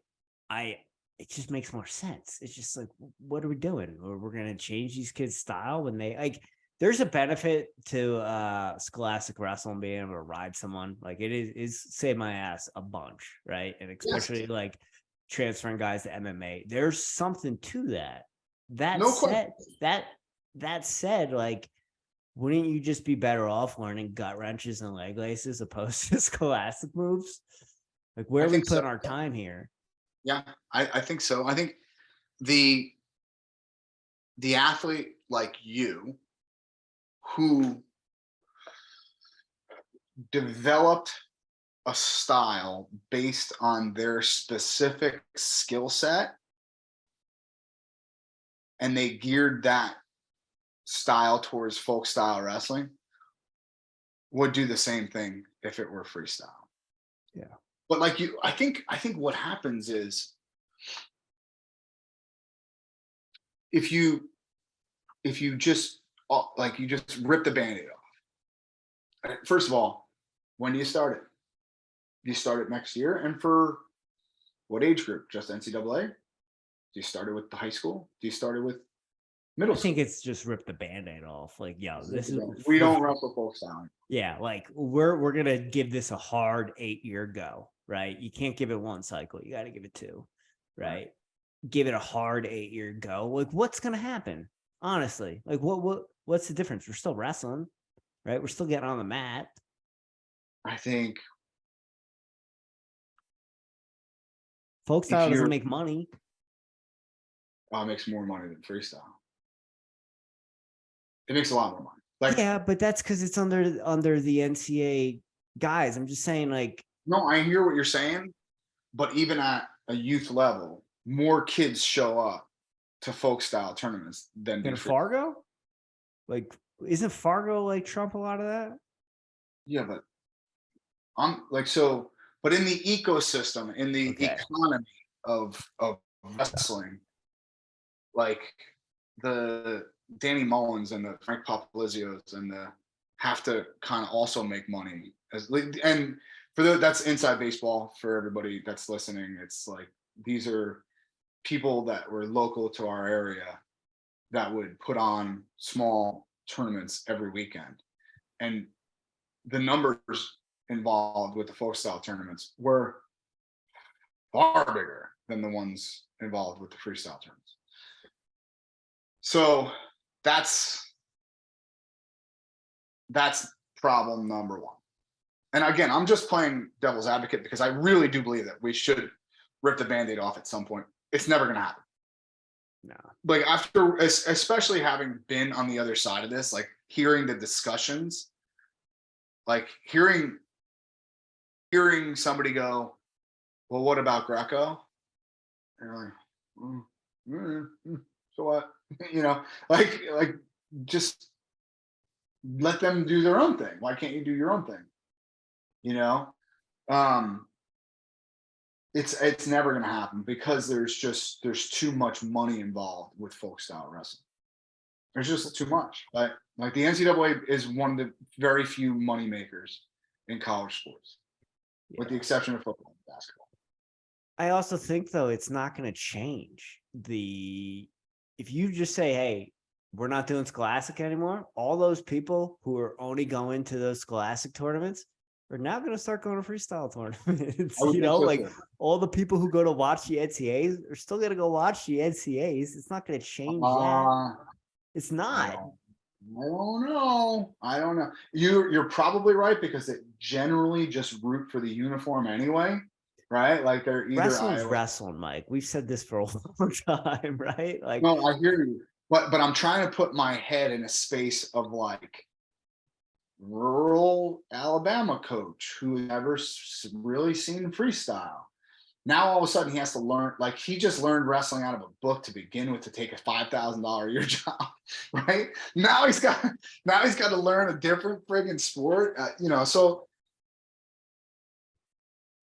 Speaker 2: It just makes more sense. It's just like, what are we doing? We're gonna change these kids' style when they like. There's a benefit to scholastic wrestling being able to ride someone. Like it is save my ass a bunch, right? And especially
Speaker 1: Yes.
Speaker 2: like transferring guys to MMA. There's something to that. That
Speaker 1: No question.
Speaker 2: said, that said, like, wouldn't you just be better off learning gut wrenches and leg laces opposed to scholastic moves? Like, where
Speaker 1: I
Speaker 2: are we
Speaker 1: think so.
Speaker 2: putting our time here?
Speaker 1: Yeah, I think so. I think the athlete like you who developed a style based on their specific skill set and they geared that style towards folk style wrestling would do the same thing if it were freestyle.
Speaker 2: Yeah.
Speaker 1: But like you, I think what happens is if you just like you just rip the band-aid off. First of all, when do you start it? Do you start it next year? And for what age group? Just NCAA? Do you start it with the high school? Do you start it with middle
Speaker 2: I think
Speaker 1: school?
Speaker 2: it's just rip the band-aid off. Like, yo, this is
Speaker 1: We don't wrestle folk style.
Speaker 2: yeah, like we're gonna give this a hard 8-year go, right? You can't give it one cycle, you gotta give it two, right? Give it a hard 8-year go. Like, what's gonna happen? Honestly, like what's the difference? We're still wrestling, right? We're still getting on the mat.
Speaker 1: I think
Speaker 2: Folk
Speaker 1: if
Speaker 2: style doesn't
Speaker 1: you're
Speaker 2: make money.
Speaker 1: makes more money than freestyle. It makes a lot more money. Like
Speaker 2: Yeah, but that's because it's under the NCAA guys. I'm just saying, like,
Speaker 1: no, I hear what you're saying, but even at a youth level, more kids show up to folk style tournaments than do
Speaker 2: in
Speaker 1: free.
Speaker 2: Fargo, like, isn't Fargo like trump a lot of that?
Speaker 1: Yeah, but I'm like so, but in the ecosystem, in the
Speaker 2: Okay.
Speaker 1: economy of wrestling, like the Danny Mullins and the Frank Popolizios and the have to kind of also make money as and for that's inside baseball for everybody that's listening. It's like these are people that were local to our area that would put on small tournaments every weekend. And the numbers involved with the folk style tournaments were far bigger than the ones involved with the freestyle tournaments. So that's problem number one. And again, I'm just playing devil's advocate because I really do believe that we should rip the band-aid off at some point. It's never going to happen.
Speaker 2: No.
Speaker 1: Like after, especially having been on the other side of this, like hearing the discussions, like hearing somebody go, well, what about Greco? And you're like, so what? like just let them do their own thing. Why can't you do your own thing? Um, it's never going to happen because there's too much money involved with folk style wrestling. There's just too much. Like the NCAA is one of the very few money makers in college sports, with the exception of football and basketball.
Speaker 2: I also think though it's not going to change if you just say, hey, we're not doing Scholastic anymore, all those people who are only going to those Scholastic tournaments are now going to start going to freestyle tournaments. Like all the people who go to watch the NCAs are still going to go watch the NCAs. It's not going to change that. It's not.
Speaker 1: I don't know. You're probably right because they generally just root for the uniform anyway, right? Like they're either
Speaker 2: wrestling's wrestling, Mike. We've said this for a long time, right? Like,
Speaker 1: no, I hear you, but I'm trying to put my head in a space of like rural Alabama coach who never really seen freestyle. Now all of a sudden he has to learn, like he just learned wrestling out of a book to begin with to take a $5,000 a year job, right? Now he's got to learn a different friggin' sport, So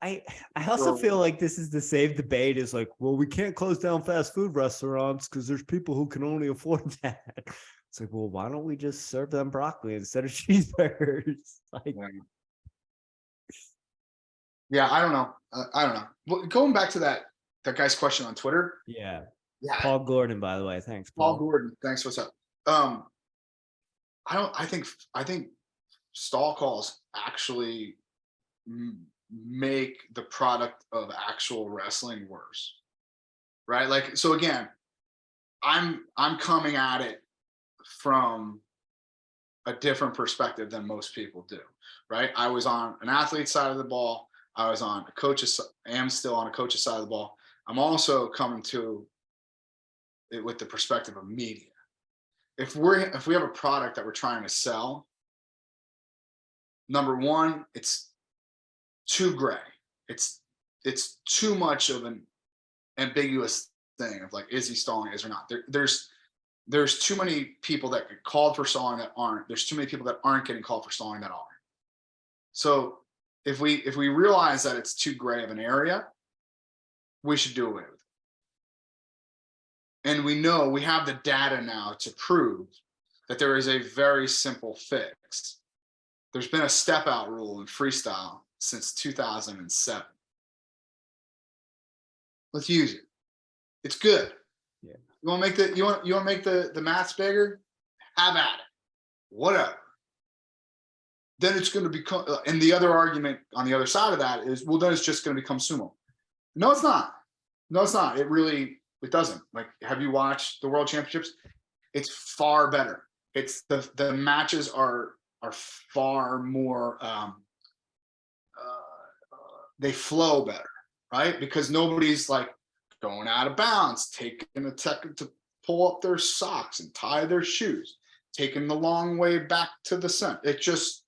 Speaker 2: I also feel like this is the same debate as like, well, we can't close down fast food restaurants because there's people who can only afford that. It's like, well, why don't we just serve them broccoli instead of cheeseburgers? Like,
Speaker 1: Yeah, I don't know. I don't know. Well, going back to that guy's question on Twitter.
Speaker 2: Yeah.
Speaker 1: Yeah,
Speaker 2: Paul Gordon, by the way. Thanks,
Speaker 1: Paul
Speaker 2: Paul.
Speaker 1: Gordon. Thanks. What's up? Um, I don't. I think stall calls actually make the product of actual wrestling worse. Right. Like, so again, I'm coming at it from a different perspective than most people do. Right. I was on an athlete's side of the ball. I was on a coach's. I am still on a coach's side of the ball. I'm also coming to it with the perspective of media. If we have a product that we're trying to sell, number one, it's too gray. It's too much of an ambiguous thing of like, is he stalling, is or not. There's too many people that get called for stalling that aren't. There's too many people that aren't getting called for stalling that are. So if we realize that it's too gray of an area, we should do away with it. And we know we have the data now to prove that there is a very simple fix. There's been a step out rule in freestyle since 2007. Let's use it. It's good.
Speaker 2: Yeah.
Speaker 1: You want to make the make the mats bigger? Have at it. Whatever. Then it's going to become. And the other argument on the other side of that is, well, then it's just going to become sumo. No, it's not. No, it's not. It doesn't. Like, have you watched the World Championships? It's far better. It's the matches are far more. They flow better, right? Because nobody's like going out of bounds, taking a second to pull up their socks and tie their shoes, taking the long way back to the center. It just,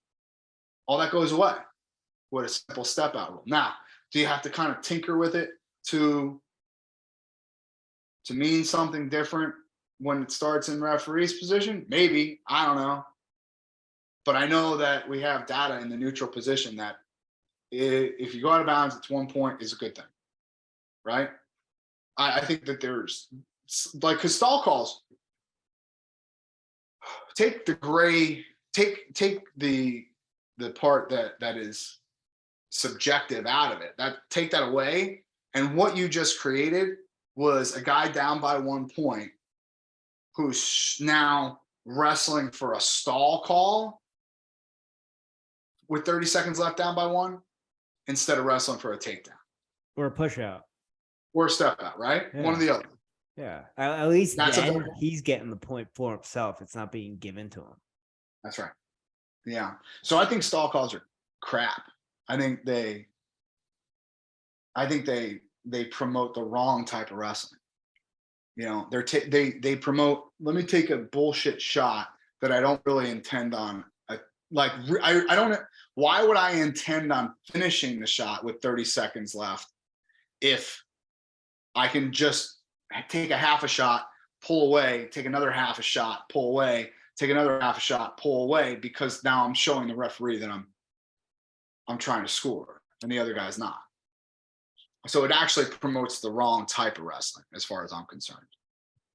Speaker 1: all that goes away with a simple step out rule. Now, do you have to kind of tinker with it to mean something different when it starts in referee's position? Maybe, I don't know. But I know that we have data in the neutral position that if you go out of bounds, it's 1 point is a good thing, right? I think that there's like, because stall calls, take the gray, take the part that is subjective out of it. Take that away, and what you just created was a guy down by 1 point who's now wrestling for a stall call with 30 seconds left down by 1 instead of wrestling for a takedown
Speaker 2: Or a push out.
Speaker 1: or a step out, right?
Speaker 2: Yeah.
Speaker 1: One or the other.
Speaker 2: Yeah. At least
Speaker 1: That's
Speaker 2: then he's getting the point for himself. It's not being given to him.
Speaker 1: That's right. Yeah. So I think stall calls are crap. I think they promote the wrong type of wrestling. You know, they promote, let me take a bullshit shot that I don't really intend on. I don't, why would I intend on finishing the shot with 30 seconds left if I can just take a half a shot, pull away, take another half a shot, pull away, take another half a shot, pull away, because now I'm showing the referee that I'm trying to score and the other guy's not. So it actually promotes the wrong type of wrestling as far as I'm concerned.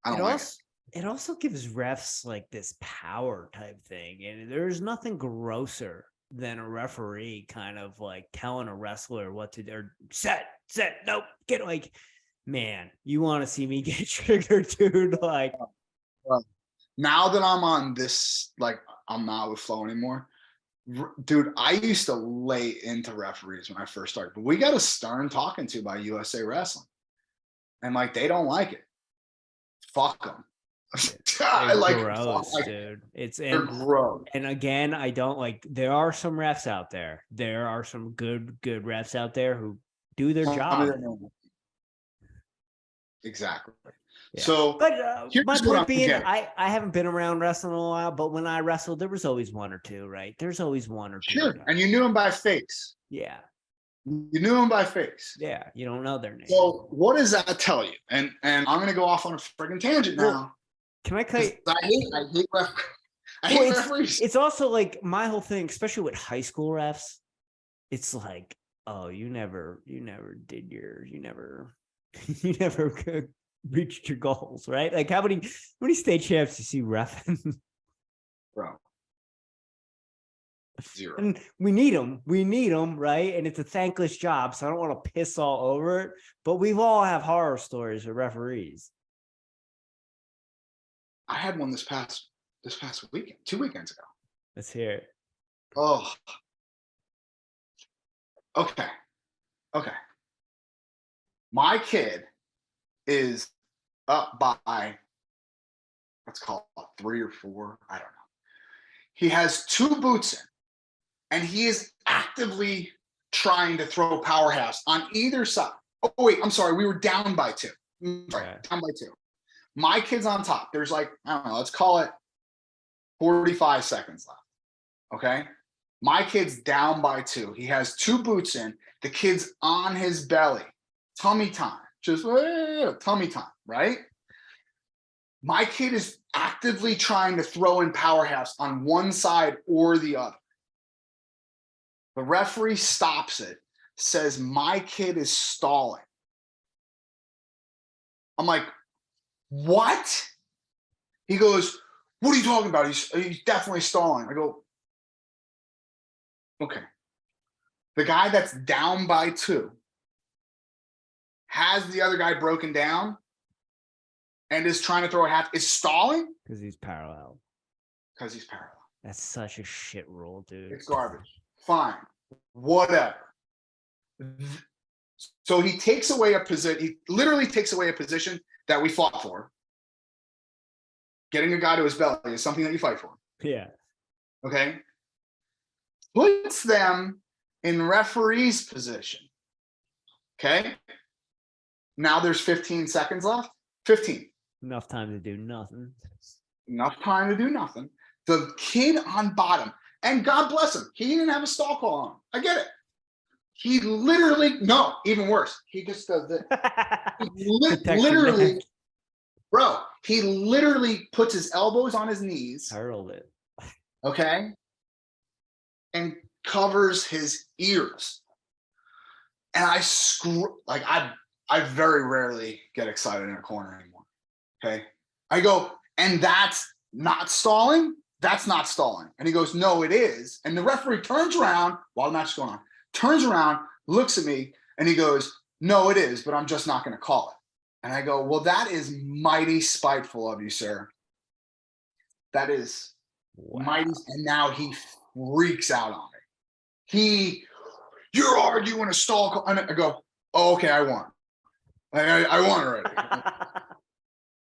Speaker 1: I don't like it.
Speaker 2: It also gives refs like this power type thing. And there's nothing grosser than a referee kind of like telling a wrestler what to do, or set, nope, get, like, man, you want to see me get triggered, dude? Like,
Speaker 1: well, now that I'm on this, like, I'm not with Flow anymore. Dude, I used to lay into referees when I first started, but we got a stern talking to by USA Wrestling, and like, they don't like it. Fuck them. I like,
Speaker 2: gross, dude.
Speaker 1: They're gross.
Speaker 2: And again, I don't like. There are some refs out there. There are some good refs out there who do their job.
Speaker 1: Exactly.
Speaker 2: Yeah.
Speaker 1: So,
Speaker 2: but my point being, I haven't been around wrestling in a while, but when I wrestled, there was always one or two, right? There's always one or two.
Speaker 1: Sure, and you knew them by face.
Speaker 2: Yeah.
Speaker 1: You knew them by face.
Speaker 2: Yeah, you don't know their name.
Speaker 1: So what does that tell you? And I'm going to go off on a freaking tangent now.
Speaker 2: Can I cut you?
Speaker 1: I hate referees.
Speaker 2: It's also like my whole thing, especially with high school refs. It's like, oh, you never reached your goals, right? Like how many state champs you see reffing?
Speaker 1: Bro. Zero.
Speaker 2: And we need them. We need them, right? And it's a thankless job, so I don't want to piss all over it. But we've all have horror stories with referees.
Speaker 1: I had one this past weekend, 2 weekends ago.
Speaker 2: Let's hear it.
Speaker 1: Oh, okay. My kid is up by, let's call it 3 or 4. I don't know. He has 2 boots in, and he is actively trying to throw power halves on either side. Oh, wait, I'm sorry. We were down by 2. Down by 2. My kid's on top. There's like, I don't know, let's call it 45 seconds left. Okay. My kid's down by 2. He has 2 boots in. The kid's on his belly. Tummy time. Just tummy time, right? My kid is actively trying to throw in power halves on one side or the other. The referee stops it, says my kid is stalling. I'm like, what? He goes, what are you talking about? He's definitely stalling. I go, okay. The guy that's down by 2 has the other guy broken down and is trying to throw a half, is stalling
Speaker 2: Because he's parallel.
Speaker 1: because he's parallel.
Speaker 2: That's such a shit rule, dude.
Speaker 1: It's garbage. Fine. Whatever. So he takes away a position. He literally takes away a position that we fought for. Getting a guy to his belly is something that you fight for.
Speaker 2: Yeah.
Speaker 1: Okay. Puts them in referee's position. Okay. Now there's 15 seconds left. 15.
Speaker 2: Enough time to do nothing.
Speaker 1: Enough time to do nothing. The kid on bottom, and God bless him, he didn't have a stall call on him. I get it. He literally, no, even worse. He just does this. Literally, bro, he literally puts his elbows on his knees.
Speaker 2: Hurled it.
Speaker 1: Okay. And covers his ears. And I very rarely get excited in a corner anymore. Okay. I go, and that's not stalling? That's not stalling. And he goes, no, it is. And the referee turns around while the match is going on, turns around, looks at me, and he goes, no, it is, but I'm just not going to call it. And I go, well, that is mighty spiteful of you, sir. That is mighty. And now he freaks out on me. You're arguing a stall call. And I go, oh, okay, I won. I won already.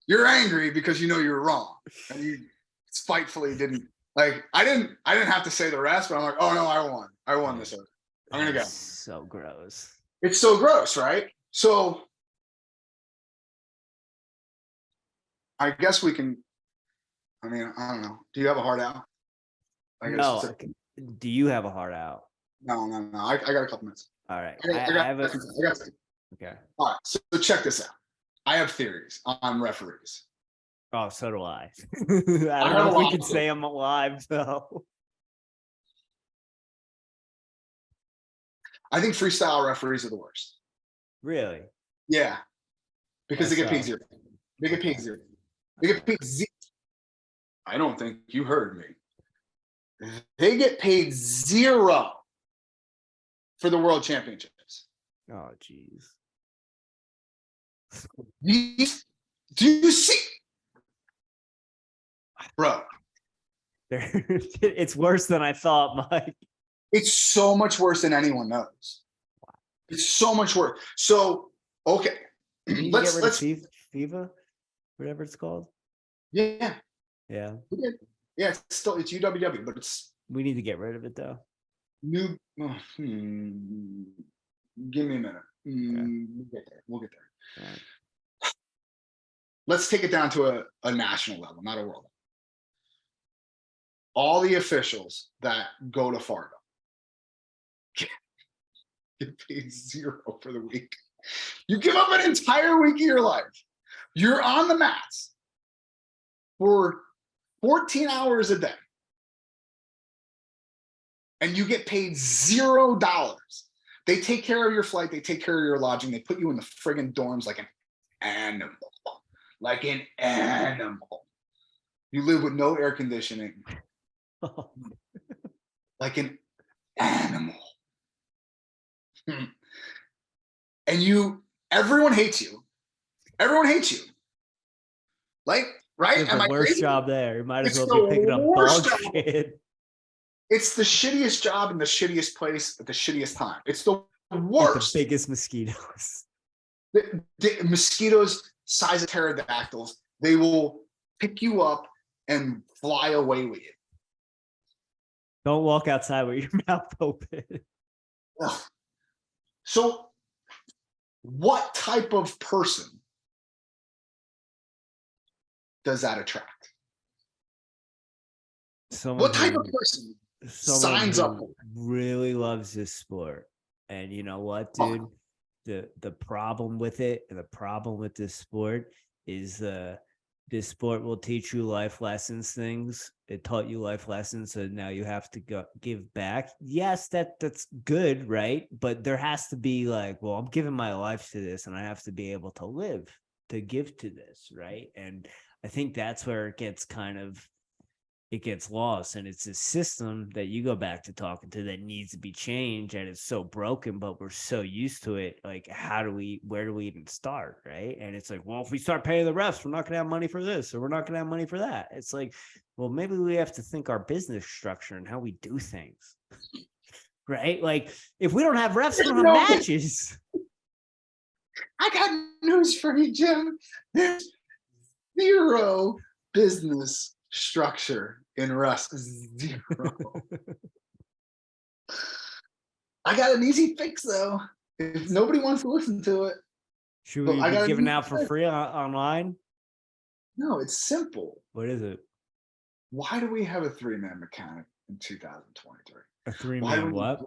Speaker 1: You're angry because you know you're wrong. And you spitefully didn't, like, I didn't have to say the rest, but I'm like, oh no, I won. I won this. I'm going to go.
Speaker 2: So gross.
Speaker 1: It's so gross, right? So I guess we can, I mean, I don't know. Do you have a heart out?
Speaker 2: No. Do you have a heart out?
Speaker 1: No. I got a couple minutes.
Speaker 2: All right.
Speaker 1: I got
Speaker 2: Okay.
Speaker 1: All right. So check this out. I have theories on referees.
Speaker 2: Oh, so do I. I don't know if we can say I'm alive, though.
Speaker 1: I think freestyle referees are the worst.
Speaker 2: Really?
Speaker 1: Yeah. Because they get paid zero. They get paid zero. They get paid zero. I don't think you heard me. They get paid zero for the world championships.
Speaker 2: Oh, jeez.
Speaker 1: Do you see? Bro.
Speaker 2: It's worse than I thought, Mike.
Speaker 1: It's so much worse than anyone knows. It's so much worse. So, okay. Let's
Speaker 2: FIFA, whatever it's called.
Speaker 1: Yeah.
Speaker 2: Yeah.
Speaker 1: Yeah, it's UWW, but
Speaker 2: we need to get rid of it though.
Speaker 1: Give me a minute.
Speaker 2: Okay.
Speaker 1: We'll get there.
Speaker 2: Right.
Speaker 1: Let's take it down to a national level, not a world level. All the officials that go to Fargo get paid zero for the week. You give up an entire week of your life. You're on the mats for 14 hours a day. And you get paid $0. They take care of your flight. They take care of your lodging. They put you in the friggin' dorms like an animal. Like an animal. You live with no air conditioning. like an animal. And everyone hates you. Everyone hates you. Like, right?
Speaker 2: It's
Speaker 1: Am
Speaker 2: the
Speaker 1: I
Speaker 2: worst
Speaker 1: crazy?
Speaker 2: job there. You might as
Speaker 1: It's
Speaker 2: well
Speaker 1: the
Speaker 2: be picking up
Speaker 1: worst
Speaker 2: dog
Speaker 1: job.
Speaker 2: shit.
Speaker 1: It's the shittiest job in the shittiest place at the shittiest time. It's the
Speaker 2: With the
Speaker 1: worst.
Speaker 2: biggest mosquitoes.
Speaker 1: The mosquitoes, size of pterodactyls, they will pick you up and fly away with you.
Speaker 2: Don't walk outside with your mouth open.
Speaker 1: Ugh. So, what type of person does that attract?
Speaker 2: Someone
Speaker 1: What type of
Speaker 2: who,
Speaker 1: person
Speaker 2: someone
Speaker 1: signs up for
Speaker 2: who
Speaker 1: it?
Speaker 2: really loves this sport. And you know what, dude? The problem with it, and the problem with this sport is this sport will teach you life lessons, things. It taught you life lessons, so now you have to go give back. Yes, that's good, right? But there has to be like, well, I'm giving my life to this, and I have to be able to live to give to this, right? And I think that's where it gets lost, and it's a system that you go back to talking to that needs to be changed, and it's so broken, but we're so used to it. Like, where do we even start, right? And it's like, well, if we start paying the refs, we're not gonna have money for this, or we're not gonna have money for that. It's like, well, maybe we have to think our business structure and how we do things, right? Like, if we don't have refs, we don't have matches.
Speaker 1: I got news for you, Jim. There's zero business structure in Rust. Zero. I got an easy fix though. If nobody wants to listen to it,
Speaker 2: Should
Speaker 1: but
Speaker 2: we
Speaker 1: I
Speaker 2: be
Speaker 1: got
Speaker 2: giving out for
Speaker 1: fix.
Speaker 2: free online?
Speaker 1: No, it's simple.
Speaker 2: What is it?
Speaker 1: Why do we have a 3-man mechanic in 2023?
Speaker 2: A
Speaker 1: Why do
Speaker 2: three-man
Speaker 1: we
Speaker 2: what?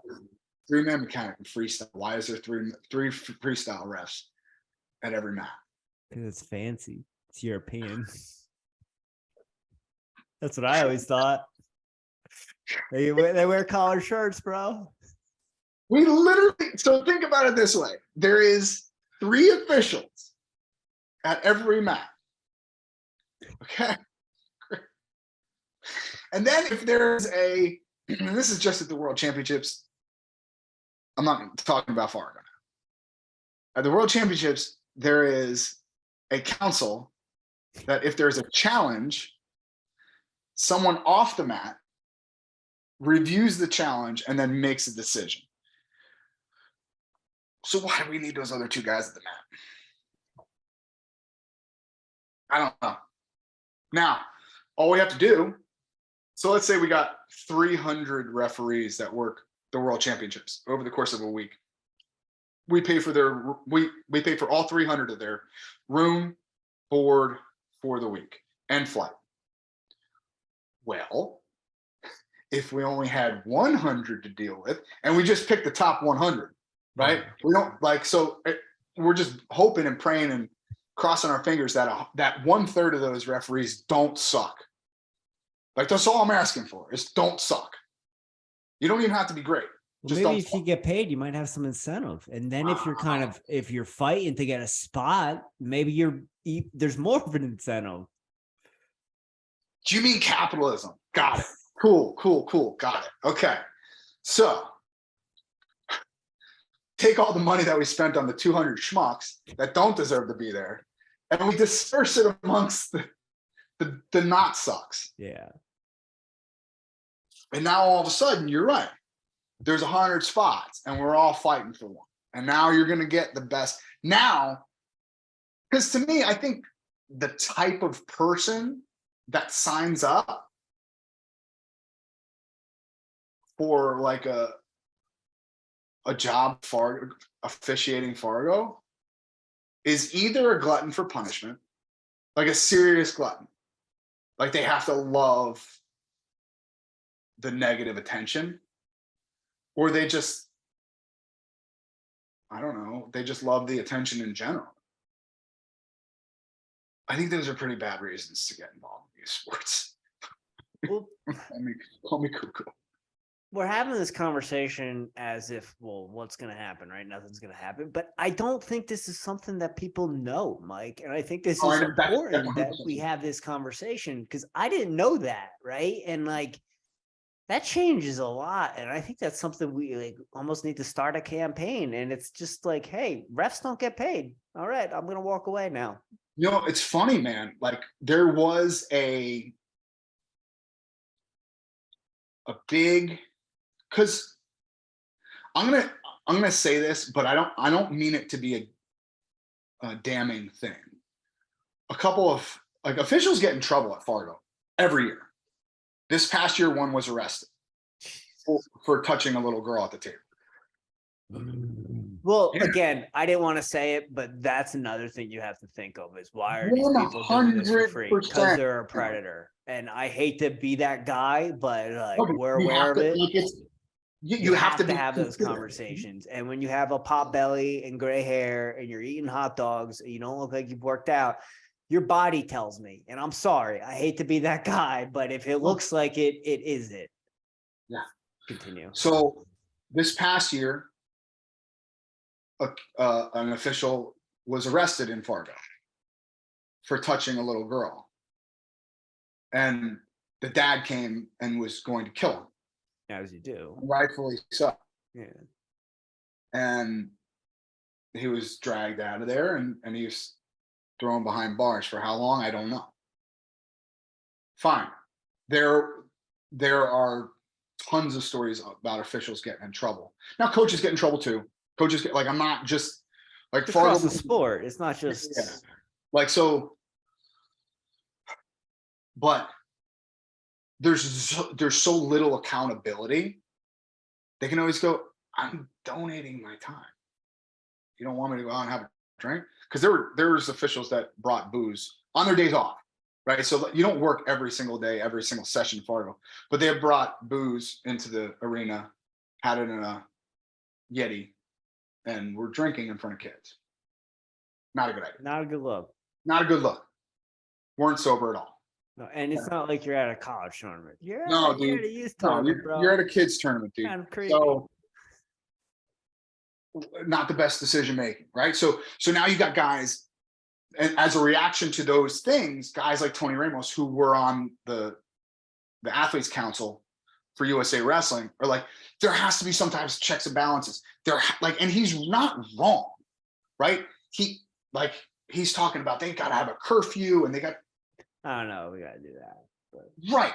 Speaker 1: 3-man mechanic in freestyle? Why is there three freestyle refs at every match?
Speaker 2: Because it's fancy. It's European. That's what I always thought. They wear collar shirts, bro.
Speaker 1: We literally, so think about it this way. There is 3 officials at every match. Okay. And then if there's this is just at the World Championships. I'm not talking about Fargo. At the World Championships, there is a council that if there's a challenge, someone off the mat reviews the challenge and then makes a decision. So why do we need those other 2 guys at the mat? I don't know. Now, all we have to do, so let's say we got 300 referees that work the World Championships over the course of a week. We pay for we pay for all 300 of their room, board for the week, and flight. Well, if we only had 100 to deal with, and we just pick the top 100, right? We don't we're just hoping and praying and crossing our fingers that that 1/3 of those referees don't suck. Like, that's all I'm asking for, is don't suck. You don't even have to be great.
Speaker 2: Well,
Speaker 1: Just
Speaker 2: maybe
Speaker 1: don't
Speaker 2: if you get paid, you might have some incentive. And then if you're fighting to get a spot, maybe there's more of an incentive.
Speaker 1: Do you mean capitalism? Got it. Cool. Got it. Okay. So take all the money that we spent on the 200 schmucks that don't deserve to be there, and we disperse it amongst the not sucks.
Speaker 2: Yeah.
Speaker 1: And now all of a sudden, you're right. There's 100 spots, and we're all fighting for one. And now you're going to get the best. Now, because to me, I think the type of person that signs up for like a job officiating Fargo is either a glutton for punishment, like a serious glutton. Like, they have to love the negative attention, or they just, I don't know, they just love the attention in general. I think those are pretty bad reasons to get involved in these sports.
Speaker 2: Well,
Speaker 1: call me cuckoo.
Speaker 2: We're having this conversation as if, well, what's going to happen, right? Nothing's going to happen. But I don't think this is something that people know, Mike. And I think this is important that we have this conversation, because I didn't know that, right? And like, That changes a lot. And I think that's something we like almost need to start a campaign. And it's just like, hey, refs don't get paid. All right, I'm gonna walk away now.
Speaker 1: You know, it's funny, man. Like there was a big, because I'm gonna I'm gonna say this, but I don't mean it to be a damning thing. A couple of like officials get in trouble at Fargo every year. This past year, one was arrested for touching a little girl at the table.
Speaker 2: Well,
Speaker 1: Yeah.
Speaker 2: again, I didn't want to say it, but that's another thing you have to think of is why are these people doing this for free? Because
Speaker 1: 100%.
Speaker 2: they're a predator. And I hate to be that guy, but like
Speaker 1: Okay,
Speaker 2: we're
Speaker 1: you
Speaker 2: aware
Speaker 1: have
Speaker 2: of
Speaker 1: to
Speaker 2: it.
Speaker 1: like it's
Speaker 2: You have to
Speaker 1: be
Speaker 2: have those
Speaker 1: considerate.
Speaker 2: conversations. And when you have a pot belly and gray hair and you're eating hot dogs and you don't look like you've worked out, your body tells me. And I'm sorry, I hate to be that guy, but if it looks like it, it is it.
Speaker 1: Yeah.
Speaker 2: Continue.
Speaker 1: So this past year, an official was arrested in Fargo for touching a little girl, and the dad came and was going to kill him,
Speaker 2: As you do.
Speaker 1: rightfully so.
Speaker 2: Yeah.
Speaker 1: And he was dragged out of there, and he was thrown behind bars for how long, I don't know. Fine. There are tons of stories about officials getting in trouble. Now coaches get in trouble too. Coaches get like, I'm not just like
Speaker 2: It's
Speaker 1: Fargo
Speaker 2: across the sport. It's not just
Speaker 1: Yeah. Like so, but there's so little accountability. They can always go, I'm donating my time. You don't want me to go out and have a drink? Because there was officials that brought booze on their days off, right? So you don't work every single day, every single session Fargo, but they have brought booze into the arena, had it in a Yeti, and we're drinking in front of kids. Not a good idea.
Speaker 2: not a good look.
Speaker 1: Not a good look. Weren't sober at all.
Speaker 2: No, and it's not like you're at a college tournament. You're
Speaker 1: No,
Speaker 2: at, you're
Speaker 1: dude.
Speaker 2: at a youth
Speaker 1: No,
Speaker 2: tournament, bro.
Speaker 1: you're at a kids tournament, dude.
Speaker 2: Kind of creepy.
Speaker 1: So not the best decision making, right? So now you got guys, and as a reaction to those things, guys like Tony Ramos, who were on the athletes council for USA Wrestling, are like, there has to be some types of checks and balances. There, like, and he's not wrong, right? He's talking about they got to have a curfew, and they got.
Speaker 2: I don't know. We got to do that. But
Speaker 1: Right.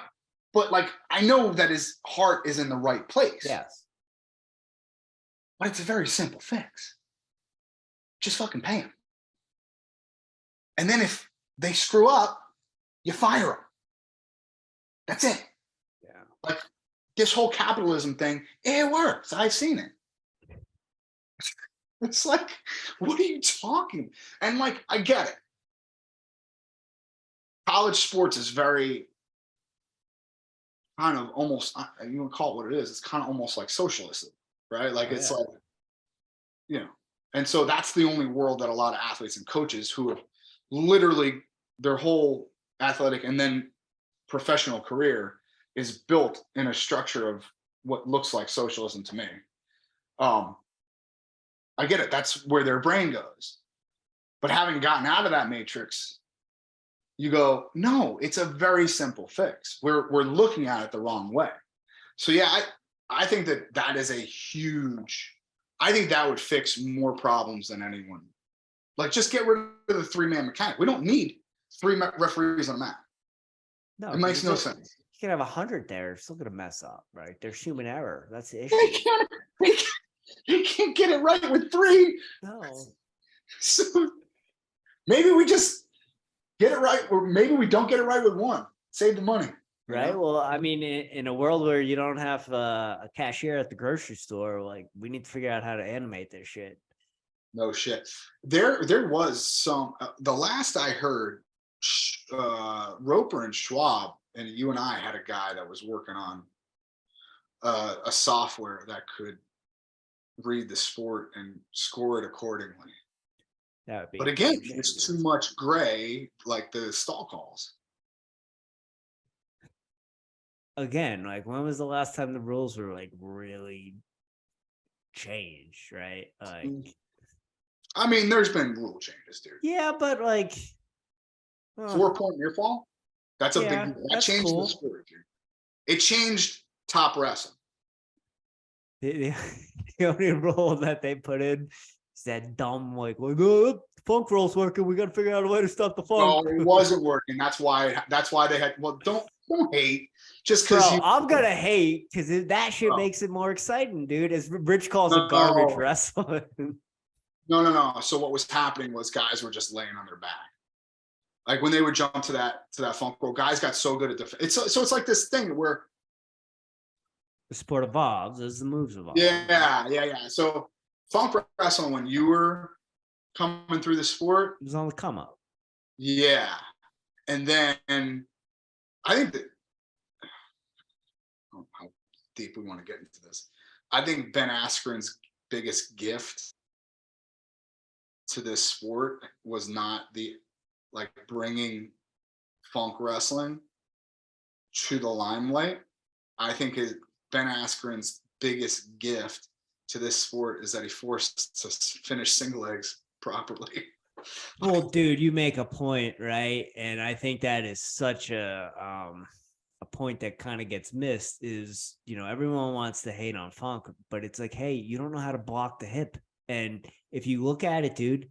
Speaker 1: But like, I know that his heart is in the right place.
Speaker 2: yes.
Speaker 1: But it's a very simple fix. Just fucking pay them. And then if they screw up, you fire them. That's it.
Speaker 2: Yeah.
Speaker 1: Like this whole capitalism thing, it works. I've seen it. It's like, what are you talking? And like, I get it. College sports is very kind of almost, you would call it what it is. It's kind of almost like socialism, right? Like it's like, you know, and so that's the only world that a lot of athletes and coaches who have literally their whole athletic and then professional career is built in a structure of what looks like socialism to me. I get it. That's where their brain goes. But having gotten out of that matrix, you go, no, it's a very simple fix. We're looking at it the wrong way. So yeah, I think that is a huge. I think that would fix more problems than anyone. Like, just get rid of the 3-man mechanic. We don't need 3 referees on a mat.
Speaker 2: No,
Speaker 1: it makes no sense.
Speaker 2: You can have 100 there. It's still gonna mess up, right? There's human error. That's the
Speaker 1: They
Speaker 2: issue.
Speaker 1: can't get it right with 3.
Speaker 2: No.
Speaker 1: So maybe we just get it right, or maybe we don't get it right with 1. Save the money.
Speaker 2: Right. Well, I mean, in a world where you don't have a cashier at the grocery store, like we need to figure out how to animate this shit.
Speaker 1: No shit. There was some. The last I heard, Roper and Schwab and you and I had a guy that was working on a software that could read the sport and score it accordingly.
Speaker 2: That would be.
Speaker 1: But again, it's too much gray, like the stall calls.
Speaker 2: Again, like when was the last time the rules were like really changed, right? Like,
Speaker 1: I mean, there's been rule changes, dude.
Speaker 2: yeah, but like
Speaker 1: 4-point near fall. That's a big. That changed
Speaker 2: cool.
Speaker 1: the sport, dude. It changed top wrestling.
Speaker 2: The only rule that they put in is that dumb, like, oh, funk roll's working. We got to figure out a way to stop the funk.
Speaker 1: No, it wasn't working. That's why they had. Well, don't hate just
Speaker 2: Bro,
Speaker 1: because you.
Speaker 2: I'm gonna hate because that shit
Speaker 1: Bro.
Speaker 2: makes it more exciting, dude. As Rich calls
Speaker 1: No.
Speaker 2: it, garbage wrestling.
Speaker 1: No. So what was happening was guys were just laying on their back. Like when they would jump to that funk roll, guys got so good at defense. So it's like this thing where
Speaker 2: The sport evolves as the moves evolve.
Speaker 1: yeah. So funk wrestling, when you were coming through the sport,
Speaker 2: It was on the come up.
Speaker 1: yeah. And then I think that, I don't know how deep we want to get into this. I think Ben Askren's biggest gift to this sport was not the like bringing funk wrestling to the limelight. I think Ben Askren's biggest gift to this sport is that he forced to finish single legs properly.
Speaker 2: Well, dude, you make a point, right? And I think that is such a point that kind of gets missed is, everyone wants to hate on funk, but it's like, hey, you don't know how to block the hip. And if you look at it, dude,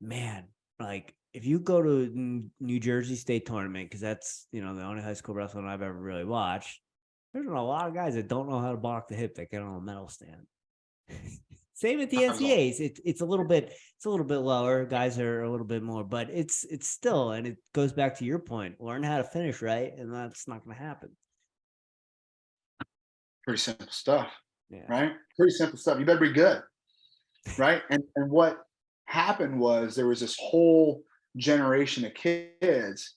Speaker 2: man, like if you go to New Jersey State Tournament, because that's, the only high school wrestling I've ever really watched, there's a lot of guys that don't know how to block the hip that get on a medal stand. Same at the NCAAs. It's a little bit lower. Guys are a little bit more, but it's still, and it goes back to your point, learn how to finish right, and that's not going to happen.
Speaker 1: Pretty simple stuff,
Speaker 2: yeah.
Speaker 1: Right? Pretty simple stuff. You better be good, right? And what happened was there was this whole generation of kids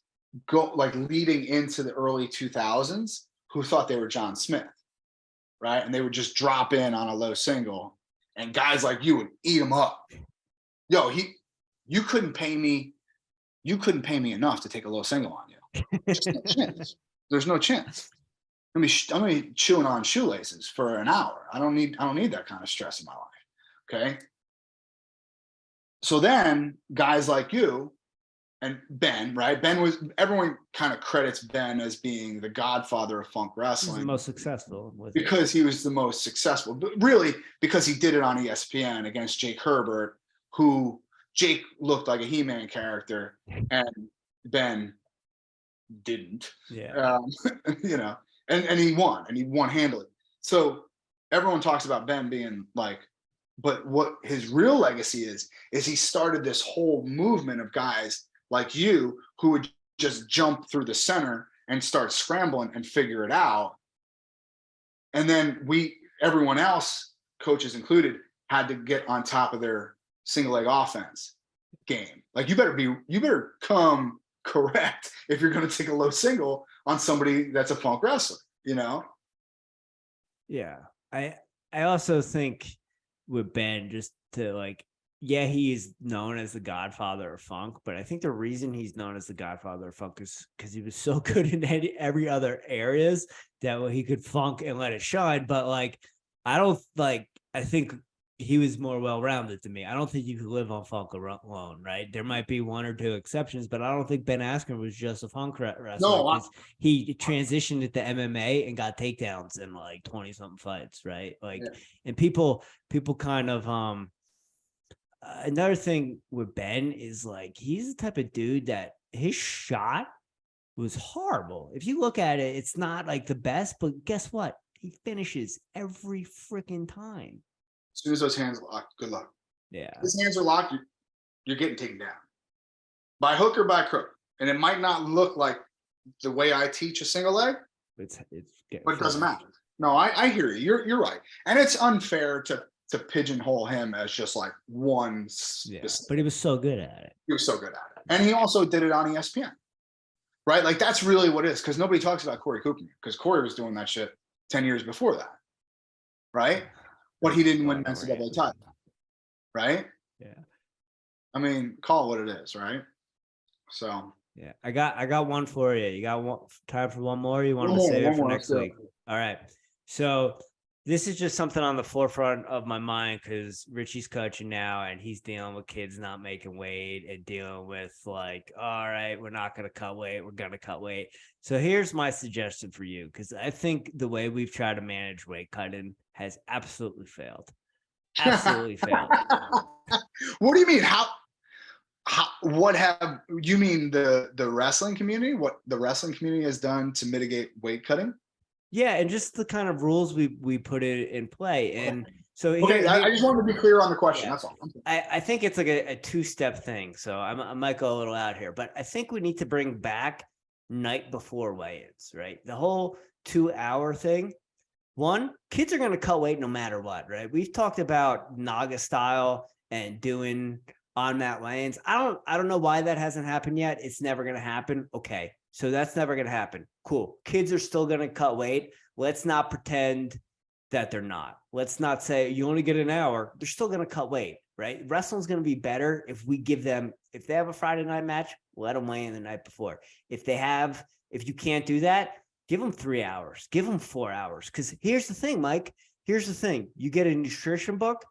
Speaker 1: leading into the early 2000s who thought they were John Smith, right? And they would just drop in on a low single, and guys like you would eat them up. Yo, you couldn't pay me enough to take a low single on you. Just no chance. There's no chance. I'm gonna be chewing on shoelaces for an hour. I don't need that kind of stress in my life. Okay. So then guys like you and Ben, right? Everyone kind of credits Ben as being the godfather of funk wrestling.
Speaker 2: He's the most successful
Speaker 1: because he was the most successful, but really because he did it on ESPN against Jake Herbert, who Jake looked like a He-Man character and Ben didn't.
Speaker 2: Yeah.
Speaker 1: And he won handily. So everyone talks about Ben being like, but what his real legacy is he started this whole movement of guys like you who would just jump through the center and start scrambling and figure it out. And then everyone else, coaches included, had to get on top of their single leg offense game. Like you better come correct if you're going to take a low single on somebody that's a funk wrestler,
Speaker 2: Yeah. I also think with Ben, just to he is known as the godfather of funk, but I think the reason he's known as the godfather of funk is because he was so good in every other areas that he could funk and let it shine. But I think he was more well-rounded to me. I don't think you could live on funk alone, right? There might be one or two exceptions, but I don't think Ben Askren was just a funk wrestler.
Speaker 1: No,
Speaker 2: he transitioned into MMA and got takedowns in 20-something fights, right? And people kind of another thing with Ben is he's the type of dude that his shot was horrible. If you look at it, it's not the best, but guess what? He finishes every freaking time.
Speaker 1: As soon as those hands are locked, good luck.
Speaker 2: Yeah.
Speaker 1: If his hands are locked, you're getting taken down. By hook or by crook. And it might not look like the way I teach a single leg, but it doesn't matter. No, I hear you. You're right. And it's unfair to pigeonhole him as just one.
Speaker 2: Yeah, but he was so good at it.
Speaker 1: He was so good at it. And he also did it on ESPN. Right? That's really what it is. Because nobody talks about Corey Cooper. Because Corey was doing that shit 10 years before that. Right? But he didn't win NCAA title. Right?
Speaker 2: Yeah.
Speaker 1: I mean, call it what it is, right? So
Speaker 2: yeah, I got one for you. You got time for one more? You want to save it for next week? All right. So this is just something on the forefront of my mind because Richie's coaching now and he's dealing with kids not making weight and dealing with like, all right, we're not going to cut weight. We're going to cut weight. So here's my suggestion for you, because I think the way we've tried to manage weight cutting has absolutely failed. Absolutely failed.
Speaker 1: What do you mean? What have you mean the wrestling community? What the wrestling community has done to mitigate weight cutting?
Speaker 2: Yeah, and just the kind of rules we put it in play. And so
Speaker 1: Okay, I just wanted to be clear on the question.
Speaker 2: Yeah.
Speaker 1: That's all.
Speaker 2: I think it's like a two-step thing. So I might go a little out here, but I think we need to bring back night before weigh-ins, right? The whole 2-hour thing. One, kids are going to cut weight no matter what, right? We've talked about Naga style and doing on mat weigh-ins. I don't know why that hasn't happened yet. It's never going to happen. Okay. So that's never going to happen. Cool. Kids are still going to cut weight. Let's not pretend that they're not. Let's not say you only get an hour. They're still going to cut weight, right? Wrestling's going to be better if we give them, if they have a Friday night match, let them weigh in the night before. If you can't do that, give them 3 hours, give them 4 hours. Because here's the thing, Mike. Here's the thing. You get a nutrition book,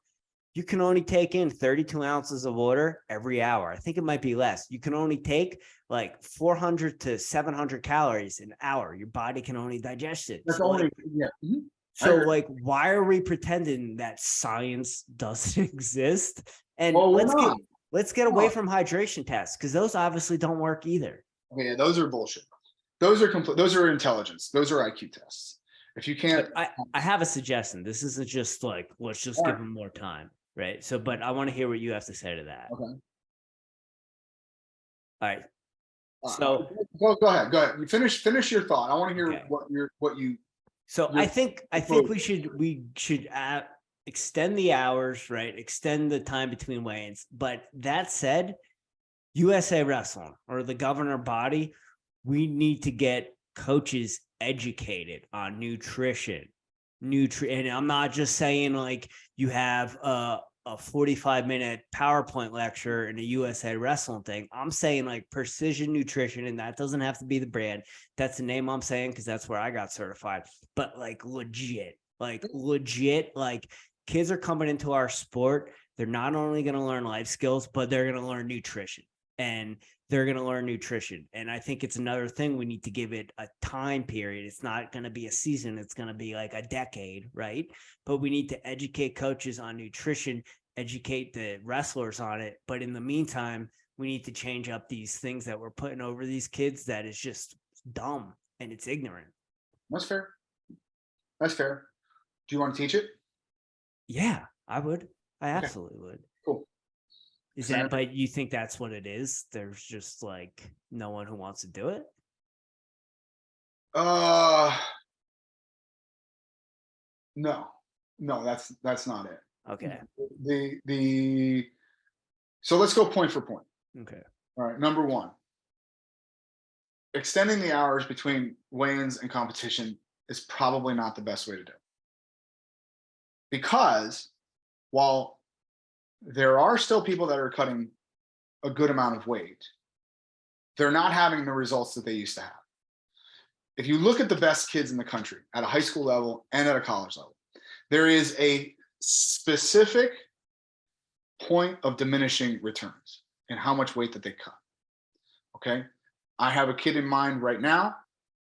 Speaker 2: you can only take in 32 ounces of water every hour. I think it might be less. You can only take like 400 to 700 calories an hour. Your body can only digest it.
Speaker 1: That's
Speaker 2: so
Speaker 1: only,
Speaker 2: like,
Speaker 1: yeah. Mm-hmm.
Speaker 2: So like, why are we pretending that science doesn't exist? And let's get away from hydration tests, because those obviously don't work either.
Speaker 1: Okay, yeah, those are bullshit. Those are complete. Those are intelligence. Those are IQ tests. If you can't,
Speaker 2: I have a suggestion. This isn't just like, let's just give them more time. Right. So, but I want to hear what you have to say to that.
Speaker 1: Okay.
Speaker 2: All right. So
Speaker 1: go ahead. Go ahead. You finish your thought. I want to hear what you.
Speaker 2: So I think we should extend the hours, right? Extend the time between weigh-ins. But that said, USA Wrestling or the governor body, we need to get coaches educated on nutrition. And I'm not just saying like you have a 45-minute PowerPoint lecture in a USA Wrestling thing. I'm saying like precision nutrition, and that doesn't have to be the brand. That's the name I'm saying because that's where I got certified. But like legit, like kids are coming into our sport. They're not only going to learn life skills, but they're going to learn nutrition. And they're going to learn nutrition. And I think it's another thing we need to give it a time period. It's not going to be a season. It's going to be like a decade, right? But we need to educate coaches on nutrition, educate the wrestlers on it. But in the meantime, we need to change up these things that we're putting over these kids that is just dumb and it's ignorant.
Speaker 1: That's fair. That's fair. Do you want to teach it?
Speaker 2: Yeah, I would. I absolutely would.
Speaker 1: Cool.
Speaker 2: Is that, but you think that's what it is? There's just like no one who wants to do it?
Speaker 1: No, that's not it.
Speaker 2: Okay.
Speaker 1: So let's go point for point.
Speaker 2: Okay.
Speaker 1: All right. Number one, extending the hours between weigh-ins and competition is probably not the best way to do it. Because while there are still people that are cutting a good amount of weight, they're not having the results that they used to have. If you look at the best kids in the country at a high school level and at a college level, there is a specific point of diminishing returns in how much weight that they cut. Okay. I have a kid in mind right now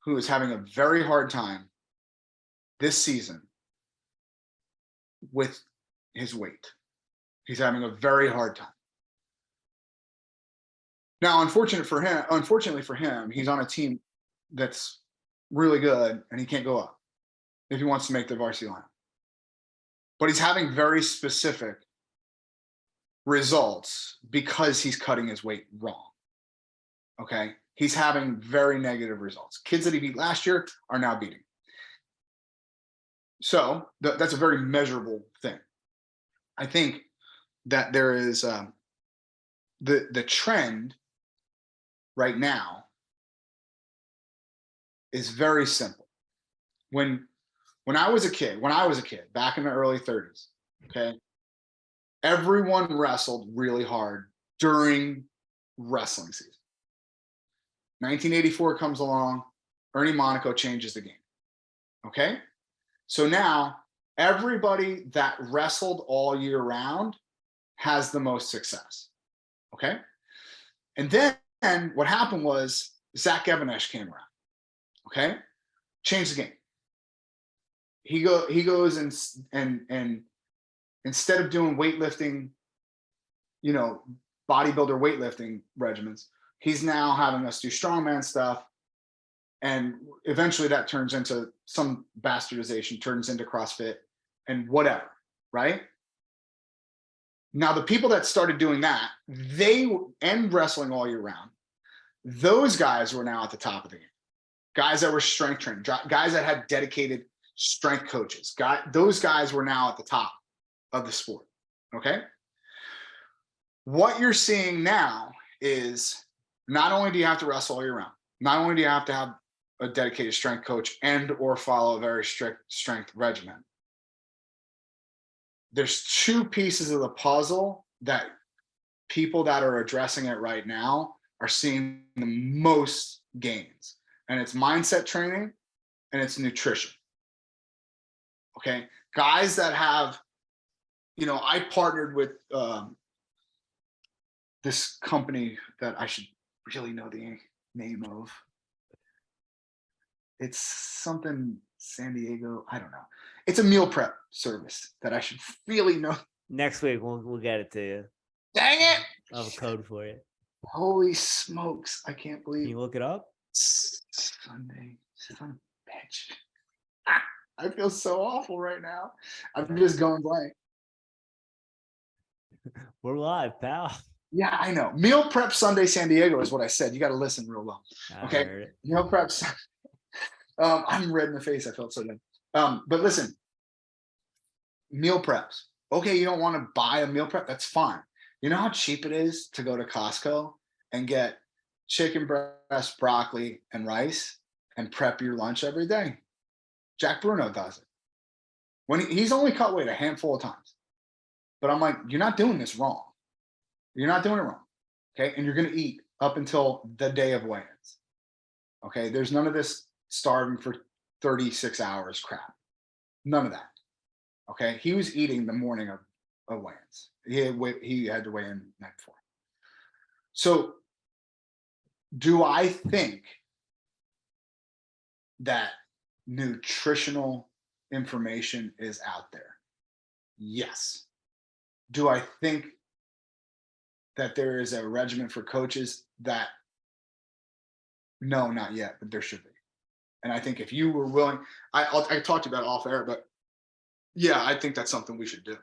Speaker 1: who is having a very hard time this season with his weight. He's having a very hard time. Now, unfortunately for him, he's on a team that's really good and he can't go up if he wants to make the varsity line. But he's having very specific results because he's cutting his weight wrong. Okay. He's having very negative results. Kids that he beat last year are now beating. So that's a very measurable thing. I think that there is the trend right now is very simple. When I was a kid back in the early 30s, okay, everyone wrestled really hard during wrestling season. 1984 comes along, Ernie Monaco changes the game. Okay, so now everybody that wrestled all year round has the most success. Okay. And then what happened was Zach Evanesh came around. Okay. Changed the game. He goes and instead of doing weightlifting, bodybuilder weightlifting regimens, he's now having us do strongman stuff. And eventually that turns into some bastardization, turns into CrossFit and whatever, right? Now, the people that started doing that, and wrestling all year round, those guys were now at the top of the game. Guys that were strength trained, guys that had dedicated strength coaches, those guys were now at the top of the sport. Okay. What you're seeing now is not only do you have to wrestle all year round, not only do you have to have a dedicated strength coach and or follow a very strict strength regimen. There's two pieces of the puzzle that people that are addressing it right now are seeing the most gains, and it's mindset training and it's nutrition. Okay. Guys that have, I partnered with this company that I should really know the name of. It's something San Diego. I don't know. It's a meal prep service that I should really know.
Speaker 2: Next week we'll get it to you.
Speaker 1: Dang it!
Speaker 2: I'll have a code for you.
Speaker 1: Holy smokes! I can't believe.
Speaker 2: Can you look it up?
Speaker 1: Sunday, son of a bitch. I feel so awful right now. I'm just going blank.
Speaker 2: We're live, pal.
Speaker 1: Yeah, I know. Meal Prep Sunday San Diego is what I said. You got to listen real well. Okay. Meal Prep. I'm red in the face. I felt so good. But listen, meal preps. Okay, you don't want to buy a meal prep. That's fine. You know how cheap it is to go to Costco and get chicken breast, broccoli, and rice and prep your lunch every day? Jack Bruno does it. He's only cut weight a handful of times. But I'm like, you're not doing this wrong. You're not doing it wrong. Okay. And you're going to eat up until the day of weigh-ins. Okay. There's none of this starving for 36 hours crap. None of that. Okay. He was eating the morning of weigh-ins. He had to weigh in the night before. So do I think that nutritional information is out there? Yes. Do I think that there is a regimen for coaches? No, not yet, but there should be. And I think if you were willing, I talked about it off air, but yeah, I think that's something we should do.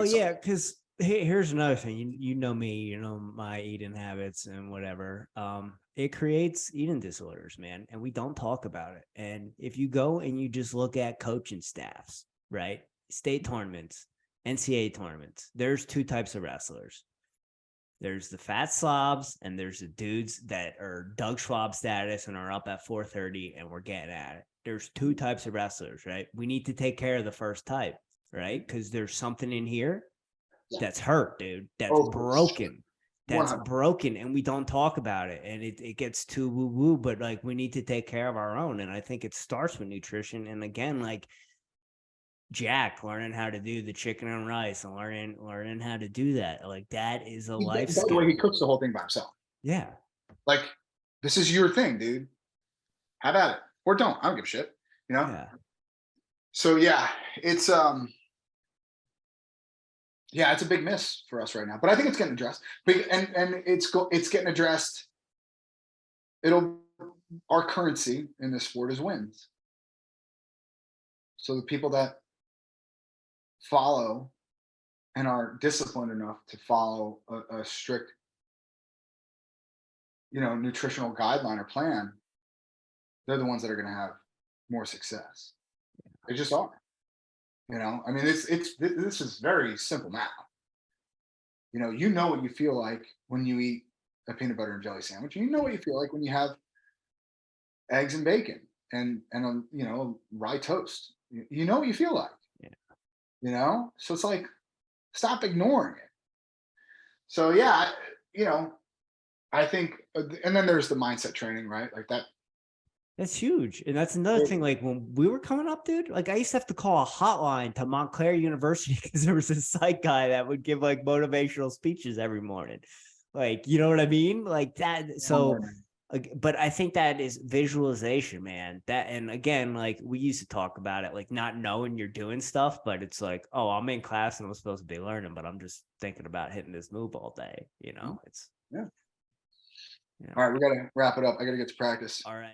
Speaker 2: Yeah, because here's another thing. You know me, you know my eating habits and whatever. It creates eating disorders, man, and we don't talk about it. And if you go and you just look at coaching staffs, right? State tournaments, NCAA tournaments, there's two types of wrestlers. There's the fat slobs and there's the dudes that are Doug Schwab status and are up at 4:30 and we're getting at it. There's two types of wrestlers, right? We need to take care of the first type, right? Because there's something in here that's hurt, dude. That's broken. That's 100%. Broken, and we don't talk about it, and it gets too woo-woo, but like we need to take care of our own. And I think it starts with nutrition. And again, like Jack learning how to do the chicken and rice and learning how to do that. Like that is a life skill. By the way,
Speaker 1: he cooks the whole thing by himself.
Speaker 2: Yeah.
Speaker 1: Like this is your thing, dude. Have at it. Or don't. I don't give a shit. You know?
Speaker 2: Yeah.
Speaker 1: So yeah, it's it's a big miss for us right now. But I think it's getting addressed. And it's getting addressed. Our currency in this sport is wins. So the people that follow and are disciplined enough to follow a strict, nutritional guideline or plan, they're the ones that are going to have more success. They just are. I mean, this is very simple math. You know what you feel like when you eat a peanut butter and jelly sandwich. You know what you feel like when you have eggs and bacon and rye toast. You know what you feel like. So it's like, stop ignoring it. So yeah, I think, and then there's the mindset training, right? Like
Speaker 2: That's huge. And that's another thing. Like when we were coming up, dude, like I used to have to call a hotline to Montclair University because there was a psych guy that would give like motivational speeches every morning. Like, you know what I mean? Like that. So, but I think that is visualization, man. That, and again, like we used to talk about it, like not knowing you're doing stuff, but it's like, oh, I'm in class and I'm supposed to be learning, but I'm just thinking about hitting this move all day. You know, it's,
Speaker 1: Yeah.
Speaker 2: you know,
Speaker 1: All right, we got to wrap it up. I got to get to practice.
Speaker 2: all right.